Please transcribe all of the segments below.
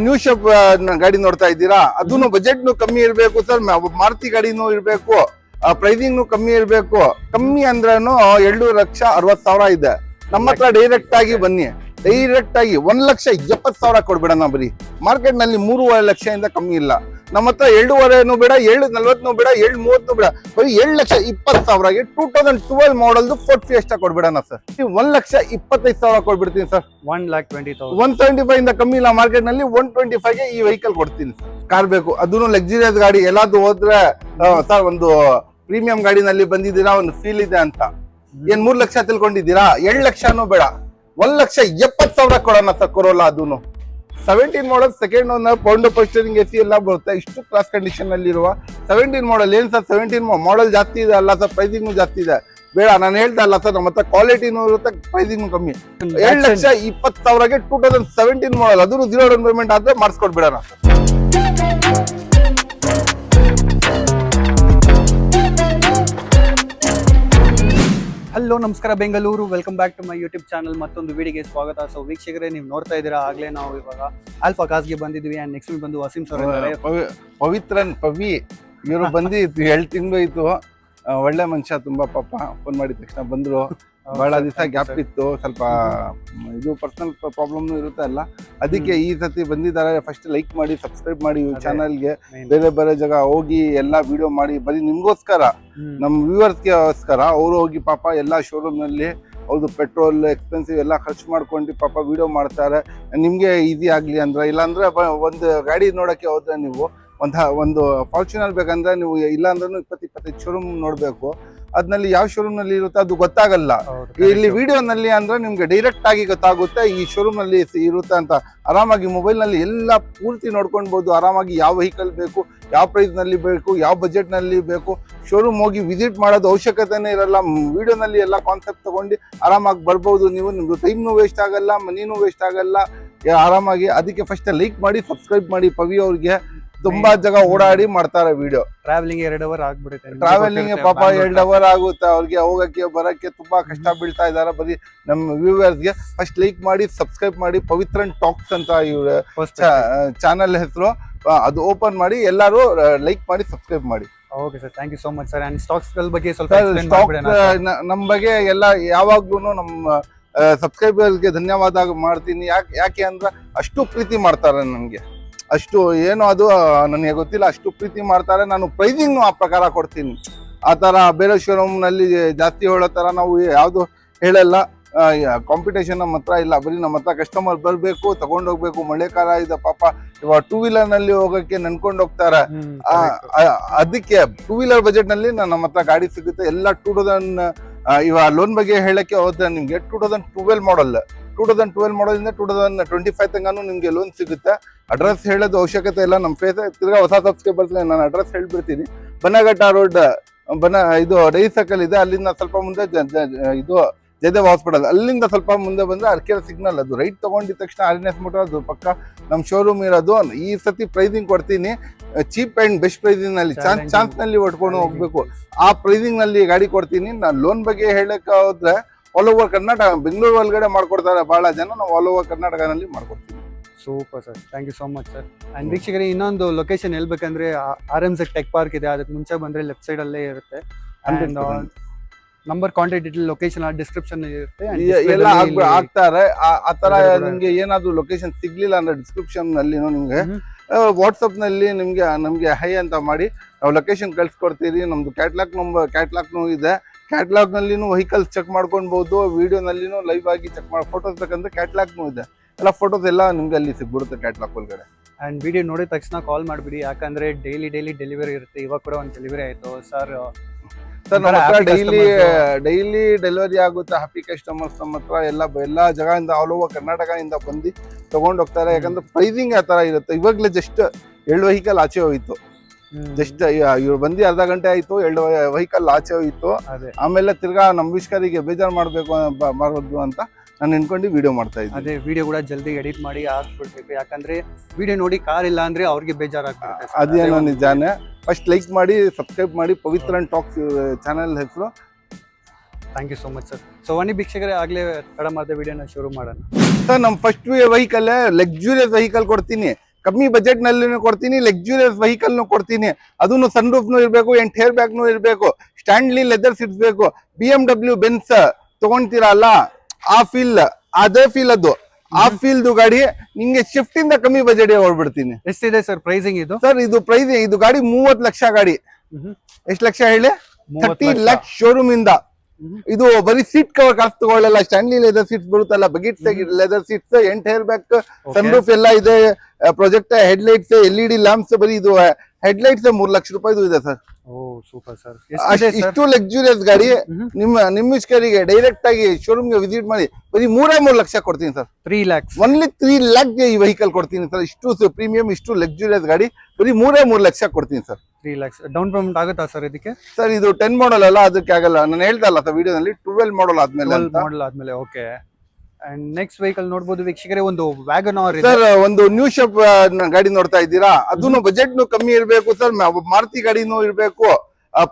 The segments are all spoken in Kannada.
ನ್ಯೂ ಶೇಪ್ ಗಾಡಿ ನೋಡ್ತಾ ಇದ್ದೀರಾ, ಅದನ್ನು ಬಜೆಟ್ ಕಮ್ಮಿ ಇರಬೇಕು ಸರ್. ಮಾರುತಿ ಗಾಡಿನೂ ಇರಬೇಕು, ಪ್ರೈಸಿಂಗ್ ಕಮ್ಮಿ ಇರಬೇಕು. ಕಮ್ಮಿ ಅಂದ್ರೂ 2,60,000 ಇದೆ. ನಮ್ಮ ಹತ್ರ ಡೈರೆಕ್ಟ್ ಆಗಿ ಬನ್ನಿ, ಡೈರೆಕ್ಟ್ ಆಗಿ 1,70,000 ಕೊಡ್ಬಿಡೋಣ. ಬರೀ ಮಾರ್ಕೆಟ್ ನಲ್ಲಿ 3.5 ಲಕ್ಷದಿಂದ ಕಮ್ಮಿ ಇಲ್ಲ. ನಮ್ಮ ಹತ್ರ 2.5 ಬೇಡ, 7.40 ಬೇಡ, 7.30 ಬೇಡ, ಬರೀ 7,20,000ಗೆ 2012 ಮಾಡಲ್ದು ಫೋರ್ಟ್ ಫಿಯೆಸ್ಟಾ ಕೊಡ್ಬಿಡೋಣ ಸರ್. 1,25,000 ಕೊಡ್ಬಿಡ್ತೀನಿ ಸರ್. 1,20,000 175 ಇಂದ ಕಮ್ಮಿ ಇಲ್ಲ ಮಾರ್ಕೆಟ್ ನಲ್ಲಿ. 125ಗೆ ಈ ವೆಹಿಕಲ್ ಕೊಡ್ತೀನಿ. ಕಾರ್ ಬೇಕು, ಅದನ್ನು ಲಕ್ಸುರಿಯಸ್ ಗಾಡಿ. ಎಲ್ಲಾದ್ರೂ ಹೋದ್ರೆ ಸರ್ ಒಂದು ಪ್ರೀಮಿಯಂ ಗಾಡಿನಲ್ಲಿ ಬಂದಿದ್ದೀರಾ, ಒಂದು ಫೀಲ್ ಇದೆ ಅಂತ. ಏನ್ 3 ಲಕ್ಷ ತಿಳ್ಕೊಂಡಿದ್ದೀರಾ? 2 ಲಕ್ಷನೂ ಬೇಡ, 1,70,000 ಕೊಡೋಣ ಸರ್. ಕೊರೋಲಾ ಅದನ್ನು 17 ಮಾಡಲ್, ಸೆಕೆಂಡ್ ಓನರ್, ಪೌಂಡ್ ಪೋಸ್ಟರಿಂಗ್, ಎಸಿ ಎಲ್ಲ ಬರುತ್ತೆ. ಇಷ್ಟು ಕ್ಲಾಸ್ ಕಂಡೀಷನ್ ಅಲ್ಲಿ ಇರುವ 17 ಮಾಡಲ್. ಏನ್ ಸರ್ 17 ಮಾಡಲ್ ಜಾಸ್ತಿ ಇದೆ ಅಲ್ಲ ಸರ್, ಪ್ರೈಸಿಂಗ್ ಜಾಸ್ತಿ ಇದೆ. ಬೇಡ, ನಾನು ಹೇಳ್ತಾ ಇಲ್ಲ ಸರ್. ನಮ್ಮ ಹತ್ರ ಕ್ವಾಲಿಟಿನೂ ಇರುತ್ತೆ, ಪ್ರೈಸಿಂಗ್ ಕಮ್ಮಿ. 2,20,000ಗೆ 2017 ಮಾಡಲ್, ಅದನ್ನು 0 ಡೌನ್ ಪೇಮೆಂಟ್ ಆದ್ರೆ ಮಾಡಿಸ್ಕೊಡ್ಬಿಡೋಣ ಸರ್. ಹಲೋ ನಮಸ್ಕಾರ Bengaluru, welcome back to my YouTube channel. ಮತ್ತೊಂದು ವಿಡಿಯೋಗೆ ಸ್ವಾಗತ. ಸೊ ವೀಕ್ಷಕರೇ, ನೀವು ನೋಡ್ತಾ ಇದ್ದೀರಾ, ಆಗ್ಲೇ ನಾವು ಇವಾಗ ಆಲ್ಫಾ ಕಾರ್ಸ್ಗೆ ಬಂದಿದ್ವಿ. ಅಂಡ್ ನೆಕ್ಸ್ಟ್ ಬಂದು ವಸೀಂ ಸರ್ ಇದ್ದಾರೆ. ಪವಿತ್ರನ್ ಪವಿ ಇವರು ಬಂದು 2 ತಿಂಗಳು ಒಳ್ಳೆ ಮನುಷ್ಯ, ತುಂಬಾ ಪಾಪ. ಫೋನ್ ಮಾಡಿದ ತಕ್ಷಣ ಬಂದ್ರು. ಬಹಳ ದಿವಸ ಗ್ಯಾಪ್ ಇತ್ತು, ಸ್ವಲ್ಪ ಇದು ಪರ್ಸನಲ್ ಪ್ರಾಬ್ಲಮ್ ಇರುತ್ತೆ ಅಲ್ಲ, ಅದಕ್ಕೆ ಈ ಸತಿ ಬಂದಿದ್ದಾರೆ. ಫಸ್ಟ್ ಲೈಕ್ ಮಾಡಿ, ಸಬ್ಸ್ಕ್ರೈಬ್ ಮಾಡಿ ಚಾನಲ್ಗೆ. ಬೇರೆ ಬೇರೆ ಜಾಗ ಹೋಗಿ ಎಲ್ಲಾ ವಿಡಿಯೋ ಮಾಡಿ, ಬರೀ ನಿಮ್ಗೋಸ್ಕರ, ನಮ್ ವ್ಯೂವರ್ಸ್ಗೋಸ್ಕರ. ಅವ್ರು ಹೋಗಿ ಪಾಪ ಎಲ್ಲಾ ಶೋರೂಮ್ ನಲ್ಲಿ ಅವ್ರದ್ದು ಪೆಟ್ರೋಲ್ ಎಕ್ಸ್ಪೆನ್ಸಿವ್ ಎಲ್ಲ ಖರ್ಚು ಮಾಡ್ಕೊಂಡು ಪಾಪ ವಿಡಿಯೋ ಮಾಡ್ತಾರೆ. ನಿಮ್ಗೆ ಈಸಿ ಆಗ್ಲಿ ಅಂದ್ರೆ. ಇಲ್ಲಾಂದ್ರೆ ಒಂದು ಗಾಡಿ ನೋಡಕ್ಕೆ ಹೋದ್ರೆ ನೀವು ಒಂದು ಫಾರ್ಚುನರ್ ಬೇಕಂದ್ರೆ ನೀವು ಇಲ್ಲ ಅಂದ್ರೂ 20-25 ಶೋರೂಮ್ ನೋಡ್ಬೇಕು. ಅದ್ನಲ್ಲಿ ಯಾವ ಶೋರೂಮ್ ನಲ್ಲಿ ಇರುತ್ತೆ ಅದು ಗೊತ್ತಾಗಲ್ಲ. ಇಲ್ಲಿ ವಿಡಿಯೋ ನಲ್ಲಿ ಅಂದ್ರೆ ನಿಮ್ಗೆ ಡೈರೆಕ್ಟ್ ಆಗಿ ಗೊತ್ತಾಗುತ್ತೆ ಈ ಶೋರೂಮ್ ನಲ್ಲಿ ಇರುತ್ತೆ ಅಂತ. ಆರಾಮಾಗಿ ಮೊಬೈಲ್ ನಲ್ಲಿ ಎಲ್ಲ ಪೂರ್ತಿ ನೋಡ್ಕೊಳ್ಬಹುದು. ಆರಾಮಾಗಿ ಯಾವ ವೆಹಿಕಲ್ ಬೇಕು, ಯಾವ ಪ್ರೈಸ್ ನಲ್ಲಿ ಬೇಕು, ಯಾವ ಬಜೆಟ್ ನಲ್ಲಿ ಬೇಕು, ಶೋರೂಮ್ ಹೋಗಿ ವಿಸಿಟ್ ಮಾಡೋದು ಅವಶ್ಯಕತೆನೇ ಇರಲ್ಲ. ವಿಡಿಯೋನಲ್ಲಿ ಎಲ್ಲ ಕಾನ್ಸೆಪ್ಟ್ ತಗೊಂಡು ಆರಾಮಾಗಿ ಬರ್ಬೋದು ನೀವು. ನಿಮ್ದು ಟೈಮ್ನು ವೇಸ್ಟ್ ಆಗಲ್ಲ, ಮನಿನೂ ವೇಸ್ಟ್ ಆಗಲ್ಲ, ಆರಾಮಾಗಿ. ಅದಕ್ಕೆ ಫಸ್ಟ್ ಲೈಕ್ ಮಾಡಿ, ಸಬ್ಸ್ಕ್ರೈಬ್ ಮಾಡಿ. ಪವಿ ಅವ್ರಿಗೆ ತುಂಬಾ ಜಾಗ ಓಡಾಡಿ ಮಾಡ್ತಾರೆ ವಿಡಿಯೋ. ಟ್ರಾವೆಲಿಂಗ್ 2 ಅವರ್ ಆಗ್ಬಿಡುತ್ತೆ. ಟ್ರಾವೆಲಿಂಗ್ ಪಾಪ 2 ಅವರ್ ಆಗುತ್ತೆ ಅವ್ರಿಗೆ, ಹೋಗಕ್ಕೆ ಬರಕ್ಕೆ ತುಂಬಾ ಕಷ್ಟ ಬೀಳ್ತಾ ಇದಾರೆ. ಬರೀ ನಮ್ಮ ವ್ಯೂವರ್ಸ್ಗೆ ಫಸ್ಟ್ ಲೈಕ್ ಮಾಡಿ, ಸಬ್ಸ್ಕ್ರೈಬ್ ಮಾಡಿ. ಪವಿತ್ರನ್ ಟಾಕ್ಸ್ ಅಂತ ಇವ್ರ ಚಾನಲ್ ಹೆಸರು, ಅದು ಓಪನ್ ಮಾಡಿ. ಎಲ್ಲರೂ ಲೈಕ್ ಮಾಡಿ, ಸಬ್ಸ್ಕ್ರೈಬ್ ಮಾಡಿ. Okay sir, thank you so much sir. And stocks ಬಗ್ಗೆ ಸ್ವಲ್ಪ ನಮ್ಮ ಬಗ್ಗೆ ಎಲ್ಲ ಯಾವಾಗ್ಲೂ ನಮ್ಮ ಸಬ್ಸ್ಕ್ರೈಬರ್ಸ್ಗೆ ಧನ್ಯವಾದ ಮಾಡ್ತೀನಿ. ಯಾಕೆ ಅಂದ್ರೆ ಅಷ್ಟು ಪ್ರೀತಿ ಮಾಡ್ತಾರೆ ನನ್ಗೆ. ಅಷ್ಟು ಏನೋ ಅದು ನನಗೆ ಗೊತ್ತಿಲ್ಲ, ಅಷ್ಟು ಪ್ರೀತಿ ಮಾಡ್ತಾರೆ. ನಾನು ಪ್ರೈಸಿಂಗ್ ಆ ಪ್ರಕಾರ ಕೊಡ್ತೀನಿ. ಆ ತರ ಬೇರೆ ಶೋರೂಮ್ ನಲ್ಲಿ ಜಾಸ್ತಿ ಹೇಳೋ ತರ ನಾವು ಯಾವ್ದು ಹೇಳಲ್ಲ. ಕಾಂಪಿಟೇಷನ್ ನಮ್ಮ ಹತ್ರ ಇಲ್ಲ. ಬರೀ ನಮ್ಮ ಹತ್ರ ಕಸ್ಟಮರ್ ಬರ್ಬೇಕು, ತಗೊಂಡೋಗ್ಬೇಕು. ಮಳೆ ಕಾಲ ಇದೆ ಪಾಪ, ಇವಾಗ 2 ವೀಲರ್ ನಲ್ಲಿ ಹೋಗಕ್ಕೆ ನನ್ಕೊಂಡು ಹೋಗ್ತಾರೆ. ಅದಕ್ಕೆ 2 ವೀಲರ್ ಬಜೆಟ್ ನಲ್ಲಿ ನಮ್ಮ ಹತ್ರ ಗಾಡಿ ಸಿಗುತ್ತೆ. ಎಲ್ಲ 2000 ಇವಾಗ ಲೋನ್ ಬಗ್ಗೆ ಹೇಳಕ್ಕೆ ಹೋದ್ರೆ ನಿಮ್ಗೆ 2012 ಮಾಡಲ್, 2012 ಮಾಡಲಿಂದ 2025 ತನಕ ನಿಮ್ಗೆ ಲೋನ್ ಸಿಗುತ್ತೆ. ಅಡ್ರೆಸ್ ಹೇಳೋದು ಅವಶ್ಯಕತೆ ಇಲ್ಲ. ನಮ್ಮ ಫೇಸ್ ತಿರ್ಗಾ ಹೊಸ ಸಬ್ಸ್ಕ್ರೈಬರ್ಸ್ ನಾನು ಅಡ್ರೆಸ್ ಹೇಳ್ಬಿಡ್ತೀನಿ. ಬನ್ನಘಟ್ಟ ರೋಡ್, ಇದು ಡೈ ಸರ್ಕಲ್ ಇದೆ, ಅಲ್ಲಿಂದ ಸ್ವಲ್ಪ ಮುಂದೆ ಇದು ಜಯದೇವ್ ಹಾಸ್ಪಿಟಲ್, ಅಲ್ಲಿಂದ ಸ್ವಲ್ಪ ಮುಂದೆ ಬಂದ್ರೆ ಅರ್ಕೆರೆ ಸಿಗ್ನಲ್. ಅದು ರೈಟ್ ತಗೊಂಡಿದ ತಕ್ಷಣ RNS ಮೋಟರ್, ಅದು ಪಕ್ಕ ನಮ್ಮ ಶೋರೂಮ್ ಇರೋದು. ಈ ಸತಿ ಪ್ರೈಸಿಂಗ್ ಕೊಡ್ತೀನಿ, ಚೀಪ್ ಅಂಡ್ ಬೆಸ್ಟ್ ಪ್ರೈಸಿಂಗ್ ನಲ್ಲಿ, ಚಾನ್ಸ್ ನಲ್ಲಿ ಒಟ್ಕೊಂಡು ಹೋಗ್ಬೇಕು. ಆ ಪ್ರೈಸಿಂಗ್ ನಲ್ಲಿ ಗಾಡಿ ಕೊಡ್ತೀನಿ. ನಾನು ಲೋನ್ ಬಗ್ಗೆ ಹೇಳಕ್ ಹೋದ್ರೆ ಆಲ್ ಓವರ್ ಕರ್ನಾಟಕ, ಬೆಂಗಳೂರು ಒಳಗಡೆ ಮಾಡ್ಕೊಡ್ತಾರೆ ಬಹಳ ಜನ. ನಾವು ಆಲ್ ಓವರ್ ಕರ್ನಾಟಕನಲ್ಲಿ ಮಾಡ್ಕೊಡ್ತೀವಿ. Super sir, thank you so much sir. And ವೀಕ್ಷಕರೇ, ಇನ್ನೊಂದು ಲೊಕೇಶನ್ ಹೇಳ್ಬೇಕಂದ್ರೆ RMZ ಟೆಕ್ ಪಾರ್ಕ್ ಇದೆ. ಅದಕ್ಕೆ ಮುಂಚೆ ಬಂದ್ರೆ ಲೆಫ್ಟ್ ಸೈಡ್ ಅಲ್ಲೇ ಇರುತ್ತೆ. Number, contact detail, location description ಇರುತ್ತೆ. ಎಲ್ಲ ಆಗ್ತಾರೆ. ಆ ತರ ನಿಮ್ಗೆ ಏನಾದ್ರು ಲೊಕೇಶನ್ ಸಿಗ್ಲಿಲ್ಲ ಅಂದ್ರೆ ಡಿಸ್ಕ್ರಿಪ್ಷನ್ ನಲ್ಲಿ ನಿಮ್ಗೆ ವಾಟ್ಸಪ್ ನಲ್ಲಿ ನಮ್ಗೆ ಹೈ ಅಂತ ಮಾಡಿ ನಾವು ಲೊಕೇಶನ್ ಕಳ್ಸಿಕೊಡ್ತೀವಿ. ನಮ್ದು ಕ್ಯಾಟ್ಲಾಗ್ನು ಇದೆ. ಕ್ಯಾಟ್ಲಾಗ್ ನಲ್ಲಿನೂ ವೆಹಿಕಲ್ಸ್ ಚೆಕ್ ಮಾಡ್ಕೊಳ್ಬಹುದು. ವಿಡಿಯೋ ನಲ್ಲಿನೂ ಲೈವ್ ಆಗಿ ಚೆಕ್ ಮಾಡಿ ಫೋಟೋಸ್ ಬೇಕಂದ್ರೆ ಕ್ಯಾಟ್ಲಾಗ್ನು ಇದೆ. ಎಲ್ಲ ಫೋಟೋಸ್ ಎಲ್ಲ ನಿಮ್ಗೆ ಅಲ್ಲಿ ಸಿಗ್ಬಿಡುತ್ತೆ ಕ್ಯಾಟ್ಲಾಗ್ ಒಳಗಡೆ. ಅಂಡ್ ವಿಡಿಯೋ ನೋಡಿದ ತಕ್ಷಣ ಕಾಲ್ ಮಾಡ್ಬಿಡಿ, ಯಾಕಂದ್ರೆ ಡೈಲಿ ಡೆಲಿವರಿ ಇರುತ್ತೆ. ಇವಾಗ ಕೂಡ ಒಂದು ಡೆಲಿವರಿ ಆಯ್ತು ಸರ್. ನಮ್ಮ ಹತ್ರ ಡೈಲಿ ಡೆಲಿವರಿ ಆಗುತ್ತೆ. ಹ್ಯಾಪಿ ಕಸ್ಟಮರ್ಸ್ ನಮ್ಮ ಹತ್ರ ಎಲ್ಲ ಜಾಗದಿಂದ, ಆಲ್ ಓವರ್ ಕರ್ನಾಟಕದಿಂದ ಬಂದು ತಗೊಂಡ್ ಹೋಗ್ತಾರೆ. ಯಾಕಂದ್ರೆ ಪ್ರೈಸಿಂಗ್ ಆ ತರ ಇರುತ್ತೆ. ಇವಾಗ್ಲೇ ಜಸ್ಟ್ 2 ವೆಹಿಕಲ್ ಆಚೆ ಹೋಯ್ತು. ಜಸ್ಟ್ ಇವ್ರು ಬಂದು ಅರ್ಧ ಗಂಟೆ ಆಯ್ತು, 2 ವೆಹಿಕಲ್ ಆಚೆ ಹೋಯ್ತು. ಆಮೇಲೆ ತಿರ್ಗಾ ನಮ್ ವಿಷ್ಕರಿಗೆ ಬೇಜಾರ್ ಮಾಡ್ಬೇಕು ಮಾಡೋದು ಅಂತ ನಾನು ಅನ್ಕೊಂಡು ವಿಡಿಯೋ ಮಾಡ್ತಾ ಇದ್ದೀನಿ. ಅದೇ ವಿಡಿಯೋ ಕೂಡ ಜಲ್ದಿ ಎಡಿಟ್ ಮಾಡಿ ಹಾಕ್ಬಿಡ್ಬೇಕು, ಯಾಕಂದ್ರೆ ವಿಡಿಯೋ ನೋಡಿ ಕಾರ್ ಇಲ್ಲ ಅಂದ್ರೆ ಅವ್ರಿಗೆ ಬೇಜಾರಾಗ್ತದೆ. ಅದೇನೋ ನಿಜಾನೇ. ಫಸ್ಟ್ ಲೈಕ್ ಮಾಡಿ, ಸಬ್ಸ್ಕ್ರೈಬ್ ಮಾಡಿ. ಪವಿತ್ರನ್ ಟಾಕ್ಸ್ ಚಾನಲ್ ಹೆಸರು. Thank you so much sir. So ವನಿ ವೀಕ್ಷಕರೇ, ಆಗ್ಲೇ ತಡ ಮಾಡಿದ ವಿಡಿಯೋನ ಶುರು ಮಾಡೋಣ ಸರ್. ನಮ್ಮ ಫಸ್ಟ್ ವೆಹಿಕಲ್ ಲಕ್ಸುರಿಯಸ್ ವೆಹಿಕಲ್ ಕೊಡ್ತೀನಿ. ಕಮ್ಮಿ ಬಜೆಟ್ ನಲ್ಲಿ ಕೊಡ್ತೀನಿ, ಲಕ್ಸುರಿಯಸ್ ವೆಹಿಕಲ್ ಕೊಡ್ತೀನಿ. ಅದನ್ನು ಸನ್ ರೂಫ್ನು ಇರ್ಬೇಕು, 8 ಏರ್ ಬ್ಯಾಗ್ನು ಇರ್ಬೇಕು, ಸ್ಟ್ಯಾಂಡ್ಲಿ ಲೆದರ್ ಸೀಟ್ಸ್ ಬೇಕು. BMW ಬೆನ್ಸ್ ತಗೊಂತೀರಲ್ಲ ಆ ಫೀಲ್, ಅದೇ ಫೀಲ್ ಅದು. ಆ ಫೀಲ್ಡ್ ಗಾಡಿ ನಿಮ್ಗೆ ಶಿಫ್ಟ್ ಇಂದ ಕಮ್ಮಿ ಬಜೆಟ್ ಹೊಡ್ಬಿಡ್ತೀನಿ. ಎಷ್ಟಿದೆ ಸರ್ ಪ್ರೈಸಿಂಗ್ ಇದು? ಸರ್ ಇದು ಪ್ರೈಸ್, ಇದು ಗಾಡಿ 30 ಲಕ್ಷ ಗಾಡಿ. ಎಷ್ಟು ಲಕ್ಷ ಹೇಳಿ? 30 ಲಕ್ಷ ಶೋರೂಮ್ ಇಂದ. ಇದು ಬರೀ ಸೀಟ್ ಕವರ್ ಕಾಸ್ಟ್ ತಗೊಳ್ಳಲ್ಲ, ಸ್ಟ್ಯಾನ್ಲಿ ಲೆದರ್ ಸೀಟ್ಸ್ ಬರುತ್ತಲ್ಲ, ಬಗೆಟ್ leather seats, 8 air bag, sun roof ಎಲ್ಲ ಇದೆ, project head lights, LED lamps. ಬರೀ ಇದು ಹೆಡ್ ಲೈಟ್ಸ್ 3 ಲಕ್ಷ ರೂಪಾಯಿದು ಇದೆ ಸರ್. Oh super sir. ಇಷ್ಟು ಲಕ್ಸುರಿಯಸ್ ಗಾಡಿ ನಿಮ್ಮ ಇಸ್ಕರಿಗೆ ಡೈರೆಕ್ಟ್ ಆಗಿ ಶೋರೂಮ್ ಗೆ ವಿಸಿಟ್ ಮಾಡಿ ಬರೀ 3 ಲಕ್ಷ ಕೊಡ್ತೀನಿ ಸರ್. 3 lakhs ಓನ್ಲಿ 3 lakh ಈ ವೆಹಿಕಲ್ ಕೊಡ್ತೀನಿ ಸರ್. ಇಷ್ಟು ಪ್ರೀಮಿಯಂ, ಇಷ್ಟು ಲಕ್ಸುರಿಯಸ್ ಗಾಡಿ ಬರೀ 3 ಲಕ್ಷ ಕೊಡ್ತೀನಿ ಸರ್. 3 lakhs ಡೌನ್ ಪೇಮೆಂಟ್ ಆಗುತ್ತಾ ಸರ್ ಇದಕ್ಕೆ? ಸರ್ ಇದು 10 ಮಾಡಲ್ ಅಲ್ಲ, ಅದಕ್ಕೆ ಆಗಲ್ಲ. ನಾನು ಹೇಳ್ತಾ ಇಲ್ಲ ಸರ್ ವಿಡಿಯೋನಲ್ಲಿ 12 ಮಾಡಲ್ ಆದ್ಮೇಲೆ ಅಂತ. ಮಾಡಲ್ ಆದ್ಮೇಲೆ ಓಕೆ. ಅಂಡ್ ನೆಕ್ಸ್ಟ್ ವೆಹಿಕಲ್ ನೋಡಬಹುದು ವೀಕ್ಷಕರೇ, ಒಂದು ವ್ಯಾಗನಾರ್ ಇದೆ ಸರ್. ಒಂದು ನ್ಯೂ ಶೇಪ್ ಗಾಡಿ ನೋಡ್ತಾ ಇದ್ದೀರಾ? ಅದನ್ನು ಬಜೆಟ್ ನು ಕಮ್ಮಿ ಇರಬೇಕು ಸರ್. ಮಾರುತಿ ಗಾಡಿನೂ ಇರಬೇಕು,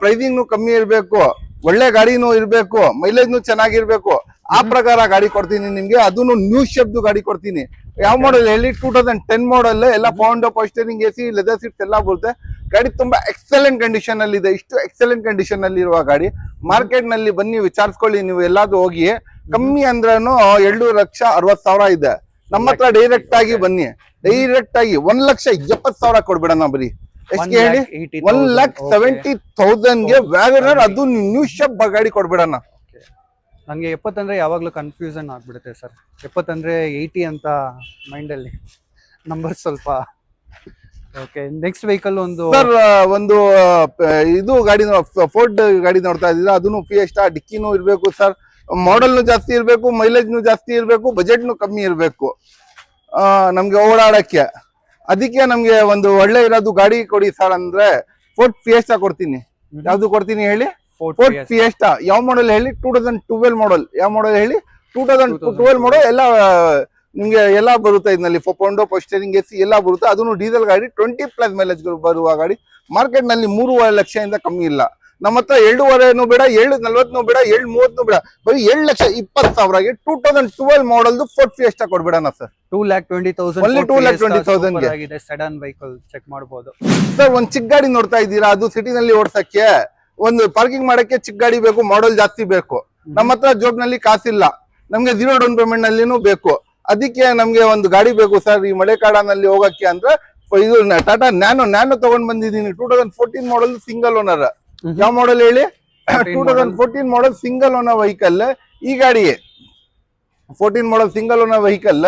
ಪ್ರೈಸಿಂಗ್ ನು ಕಮ್ಮಿ ಇರಬೇಕು, ಒಳ್ಳೆ ಗಾಡಿನೂ ಇರಬೇಕು, ಮೈಲೇಜ್ ನು ಚೆನ್ನಾಗಿರ್ಬೇಕು. ಆ ಪ್ರಕಾರ ಗಾಡಿ ಕೊಡ್ತೀನಿ ನಿಮ್ಗೆ. ಅದನ್ನು ನ್ಯೂ ಶೇಪ್ ಗಾಡಿ ಕೊಡ್ತೀನಿ. ಯಾವ ಮಾಡಲ್ ಹೇಳಿ? 2010 ಮಾಡಲ್. ಎಲ್ಲ power steering, AC, leather seats ಎಲ್ಲ ಬರುತ್ತೆ. ಗಾಡಿ ತುಂಬಾ ಎಕ್ಸಲೆಂಟ್ ಕಂಡೀಷನ್ ಅಲ್ಲಿ ಇದೆ. ಇಷ್ಟು ಎಕ್ಸಲೆಂಟ್ ಕಂಡೀಷನ್ ಅಲ್ಲಿ ಇರುವ ಗಾಡಿ ಮಾರ್ಕೆಟ್ ನಲ್ಲಿ ಬನ್ನಿ ವಿಚಾರಿಸ್ಕೊಳ್ಳಿ. ನೀವು ಎಲ್ಲಾದ್ರೂ ಹೋಗಿ ಕಮ್ಮಿ ಅಂದ್ರೂ 2,60,000 ಇದೆ. ನಮ್ಮ ಹತ್ರ ಡೈರೆಕ್ಟ್ ಆಗಿ ಬನ್ನಿ, ಡೈರೆಕ್ಟ್ ಆಗಿ 1,70,000 ಕೊಡ್ಬಿಡೋಣ. ಬರೀ ಎಷ್ಟು ಹೇಳಿ? 1,70,000 ಗೆ ವ್ಯಾಗನರ್, ಅದು ನ್ಯೂ ಶೇಪ್ ಗಾಡಿ ಕೊಡ್ಬಿಡೋಣ. ನಂಗೆ 70 ಅಂದ್ರೆ ಯಾವಾಗ್ಲೂ ಕನ್ಫ್ಯೂಷನ್ ಆಗ್ಬಿಡುತ್ತೆ ಸರ್. 70 ಅಂದ್ರೆ 80 ಅಂತ ಮೈಂಡ್ ಅಲ್ಲಿ ನಂಬರ್ ಸ್ವಲ್ಪ. ಓಕೆ, ನೆಕ್ಸ್ಟ್ ವೆಹಿಕಲ್ ಒಂದು ಸರ್, ಒಂದು ಇದು ಗಾಡಿ ಫೋರ್ಡ್ ಗಾಡಿ ನೋಡ್ತಾ ಇದ್ದೀರಾ? ಅದನ್ನು ಫಿಯೆಸ್ಟಾ. ಡಿಕ್ಕಿನೂ ಇರ್ಬೇಕು ಸರ್, ಮಾಡೆಲ್ನು ಜಾಸ್ತಿ ಇರ್ಬೇಕು, ಮೈಲೇಜ್ನು ಜಾಸ್ತಿ ಇರ್ಬೇಕು, ಬಜೆಟ್ನು ಕಮ್ಮಿ ಇರ್ಬೇಕು ನಮ್ಗೆ ಓಡಾಡಕ್ಕೆ. ಅದಕ್ಕೆ ನಮ್ಗೆ ಒಂದು ಒಳ್ಳೆ ಇರೋದು ಗಾಡಿ ಕೊಡಿ ಸರ್ ಅಂದ್ರೆ ಫೋರ್ಡ್ ಫಿಯೆಸ್ಟಾ ಕೊಡ್ತೀನಿ. ಯಾವ್ದು ಕೊಡ್ತೀನಿ ಹೇಳಿ? Ford fiesta. ಯಾವ ಮಾಡೆಲ್ ಹೇಳಿ? 2012 ಮಾಡೆಲ್. ಯಾವ ಮಾಡೆಲ್ ಹೇಳಿ? 2012 ಮಾಡೆಲ್. ಎಲ್ಲ ನಿಮ್ಗೆ ಎಲ್ಲ ಬರುತ್ತೆ ಇದರಲ್ಲಿ, ಪವರ್ ಸ್ಟೀರಿಂಗ್, AC ಎಲ್ಲ ಬರುತ್ತೆ. ಅದನ್ನು ಡೀಸೆಲ್ ಗಾಡಿ, 20+ ಮೈಲೇಜ್ ಬರುವ ಗಾಡಿ. ಮಾರ್ಕೆಟ್ ನಲ್ಲಿ 3.5 ಲಕ್ಷದಿಂದ ಕಮ್ಮಿ ಇಲ್ಲ. ನಮ್ಮ ಹತ್ರ 2.5 ಬೇಡ, 7.40 ಬೇಡ, 7.30 ಬೇಡ, ಬರೀ 7,20,000ಗೆ 2012 ಮಾಡೆಲ್ದು ಫೋರ್ಡ್ ಫಿಯೆಸ್ಟಾ ಕೊಡ್ಬಿಡೋಣ ಸರ್. 2,20,000 Only 2,20,000 ಗೆ ಆಗಿದೆ. ಸೆಡನ್ ವೆಹಿಕಲ್ ಚೆಕ್ ಮಾಡಬಹುದು ಸರ್. ಒಂದ್ ಚಿಕ್ಕ ಗಾಡಿ ನೋಡ್ತಾ ಇದ್ದೀರಾ? ಅದು ಸಿಟಿನಲ್ಲಿ ಓಡ್ಸಕ್ಕೆ, ಒಂದು ಪಾರ್ಕಿಂಗ್ ಮಾಡಕ್ಕೆ ಚಿಕ್ಕ ಗಾಡಿ ಬೇಕು, ಮಾಡೆಲ್ ಜಾಸ್ತಿ ಬೇಕು. ನಮ್ಮ ಹತ್ರ ಜೋಬ್ನಲ್ಲಿ ಕಾಸಿಲ್ಲ, ನಮ್ಗೆ 0 ಡೌನ್ ಪೇಮೆಂಟ್ ನಲ್ಲಿನೂ ಬೇಕು. ಅದಕ್ಕೆ ನಮ್ಗೆ ಒಂದು ಗಾಡಿ ಬೇಕು ಸರ್ ಈ ಮಳೆಕಾಡನಲ್ಲಿ ಹೋಗಕ್ಕೆ ಅಂದ್ರೆ. ಇದು ಟಾಟಾ ನ್ಯಾನೋ ತಗೊಂಡ್ ಬಂದಿದ್ದೀನಿ. 2014 ಮಾಡೆಲ್, ಸಿಂಗಲ್ ಓನರ್. ಯಾವ ಮಾಡೆಲ್ ಹೇಳಿ? 2014 ಮಾಡೆಲ್ ಸಿಂಗಲ್ ಓನರ್ ವೆಹಿಕಲ್. ಈ ಗಾಡಿ 14 ಮಾಡೆಲ್ ಸಿಂಗಲ್ ಓನರ್ ವೆಹಿಕಲ್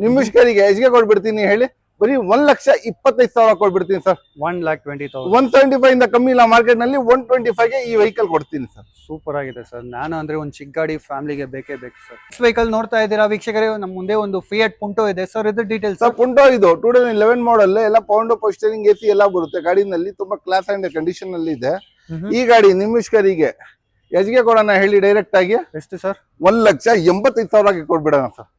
ನಿಮಿಷ್ಕರಿಗೆ ಎಷ್ಟಿಗೆ ಕೊಡ್ಬಿಡ್ತೀನಿ ಹೇಳಿ? ಬರೀ 1,25,000 ಕೊಡ್ಬಿಡ್ತೀನಿ ಸರ್. 1,20,000. 175 ಇಂದ ಕಮ್ಮಿ ಇಲ್ಲ ಮಾರ್ಕೆಟ್ ನಲ್ಲಿ. 125ಗೆ ಈ ವೆಹಿಕಲ್ ಕೊಡ್ತೀನಿ ಸರ್. ಸೂಪರ್ ಆಗಿದೆ ಸರ್. ನಾನು ಅಂದ್ರೆ ಒಂದು ಚಿಕ್ಕ ಗಾಡಿ ಫ್ಯಾಮಿಲಿಗೆ ಬೇಕೇ ಬೇಕು ಸರ್. ನೆಕ್ಸ್ಟ್ ವೆಹಿಕಲ್ ನೋಡ್ತಾ ಇದ್ದೀರಾ ವೀಕ್ಷಕರೇ? ನಮ್ಮ ಮುಂದೆ ಒಂದು ಫಿಯಟ್ ಪುಂಟೋ ಇದೆ ಸರ್. ಇದು ಡೀಟೇಲ್ಸ್ ಸರ್. ಪುಂಟೋ ಇದು 2011 ಮಾಡೆಲ್. ಎಲ್ಲ ಪವರ್ ಸ್ಟೀರಿಂಗ್, AC ಎಲ್ಲ ಬರುತ್ತೆ ಗಾಡಿನಲ್ಲಿ. ತುಂಬಾ ಕ್ಲಾಸ್ ಅಂಡ್ ಕಂಡೀಷನ್ ಅಲ್ಲಿ ಇದೆ ಈ ಗಾಡಿ. ನಿಮಿಷ್ಕರಿಗೆ ಎಷ್ಟಿಗೆ ಕೊಡೋಣ ಹೇಳಿ ಡೈರೆಕ್ಟ್ ಆಗಿ? ಎಷ್ಟು ಸರ್? 1,85,000ಗೆ ಕೊಡ್ಬಿಡೋಣ ಸರ್.